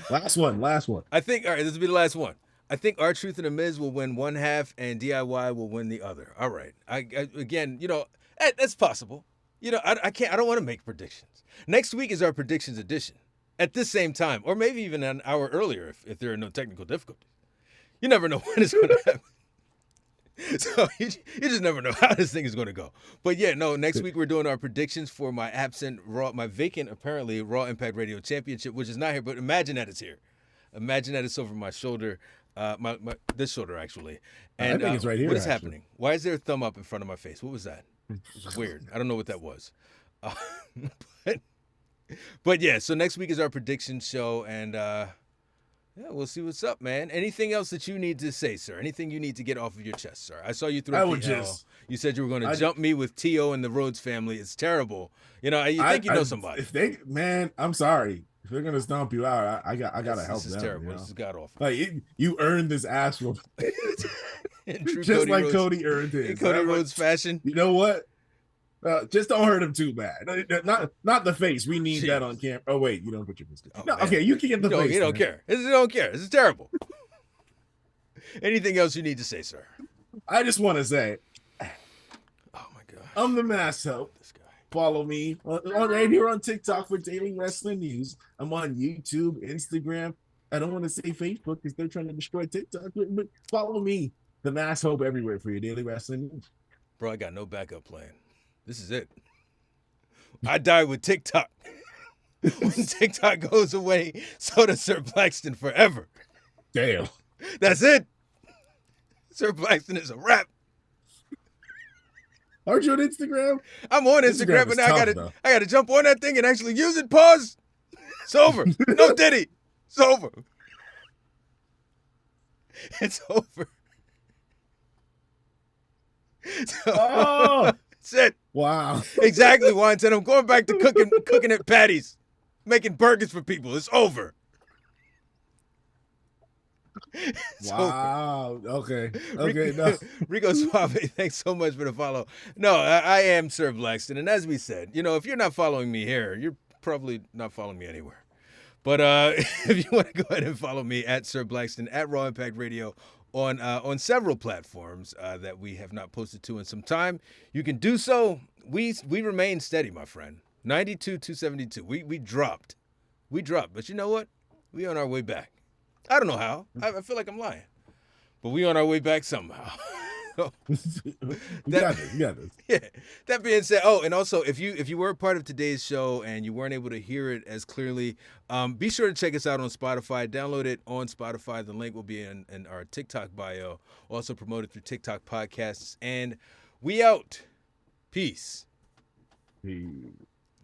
last one. I think, all right, this will be the last one. I think R-Truth and The Miz will win one half and DIY will win the other. All right. Again, that's possible. I don't want to make predictions. Next week is our predictions edition at this same time, or maybe even an hour earlier if there are no technical difficulties. You never know when it's going to happen. So you just never know how this thing is going to go. But yeah, no, next week we're doing our predictions for my vacant, apparently, Raw Impact Radio Championship, which is not here, but imagine that it's here. Imagine that it's over my shoulder, this shoulder, actually. And I think it's right here. What is happening? Why is there a thumb up in front of my face? What was that? It's weird. I don't know what that was. But yeah, so next week is our prediction show, and yeah, we'll see what's up, man. Anything else that you need to say, sir? Anything you need to get off of your chest, sir? I saw you throw PL. You said you were going to jump me with T.O. and the Rhodes family. It's terrible. You think you know somebody. I'm sorry. If they're gonna stomp you out, I gotta help them. This is terrible. This is god awful. Like you earned this ass whooping. Just Cody like Rhodes, Cody earned his. In Cody Rhodes fashion. You know what? Just don't hurt him too bad. Not the face. We need that on camera. Oh wait, you don't put your face. Okay, you can get the face. You don't care. You don't care. This is terrible. Anything else you need to say, sir? I just want to say, oh my god, I'm the mass help. This guy. Follow me right here on TikTok for daily wrestling news. I'm on YouTube, Instagram. I don't want to say Facebook because they're trying to destroy TikTok, but follow me, the Mass Hope, everywhere for your daily wrestling news. Bro, I got no backup plan. This is it. I died with TikTok. When TikTok goes away, so does Sir Blackston forever. Damn. That's it. Sir Blackston is a wrap. Aren't you on Instagram? I'm on Instagram, but now I gotta jump on that thing and actually use it. Pause. It's over. No Diddy. It's over. It's over. Oh, that's it. wow. Exactly, Weinstein. I'm going back to cooking at Patty's, making burgers for people. It's over. Wow. Okay. Okay. No. Rico Suave, thanks so much for the follow. No, I am Sir Blackston, and as we said, if you're not following me here, you're probably not following me anywhere. But if you want to go ahead and follow me at Sir Blackston at Raw Impact Radio on several platforms that we have not posted to in some time, you can do so. We remain steady, my friend. 92-272. We dropped, but you know what? We on our way back. I don't know how. I feel like I'm lying, but we on our way back somehow. You got this. Yeah. That being said, and also if you were a part of today's show and you weren't able to hear it as clearly, be sure to check us out on Spotify. Download it on Spotify. The link will be in our TikTok bio. Also promoted through TikTok podcasts. And we out. Peace. Peace.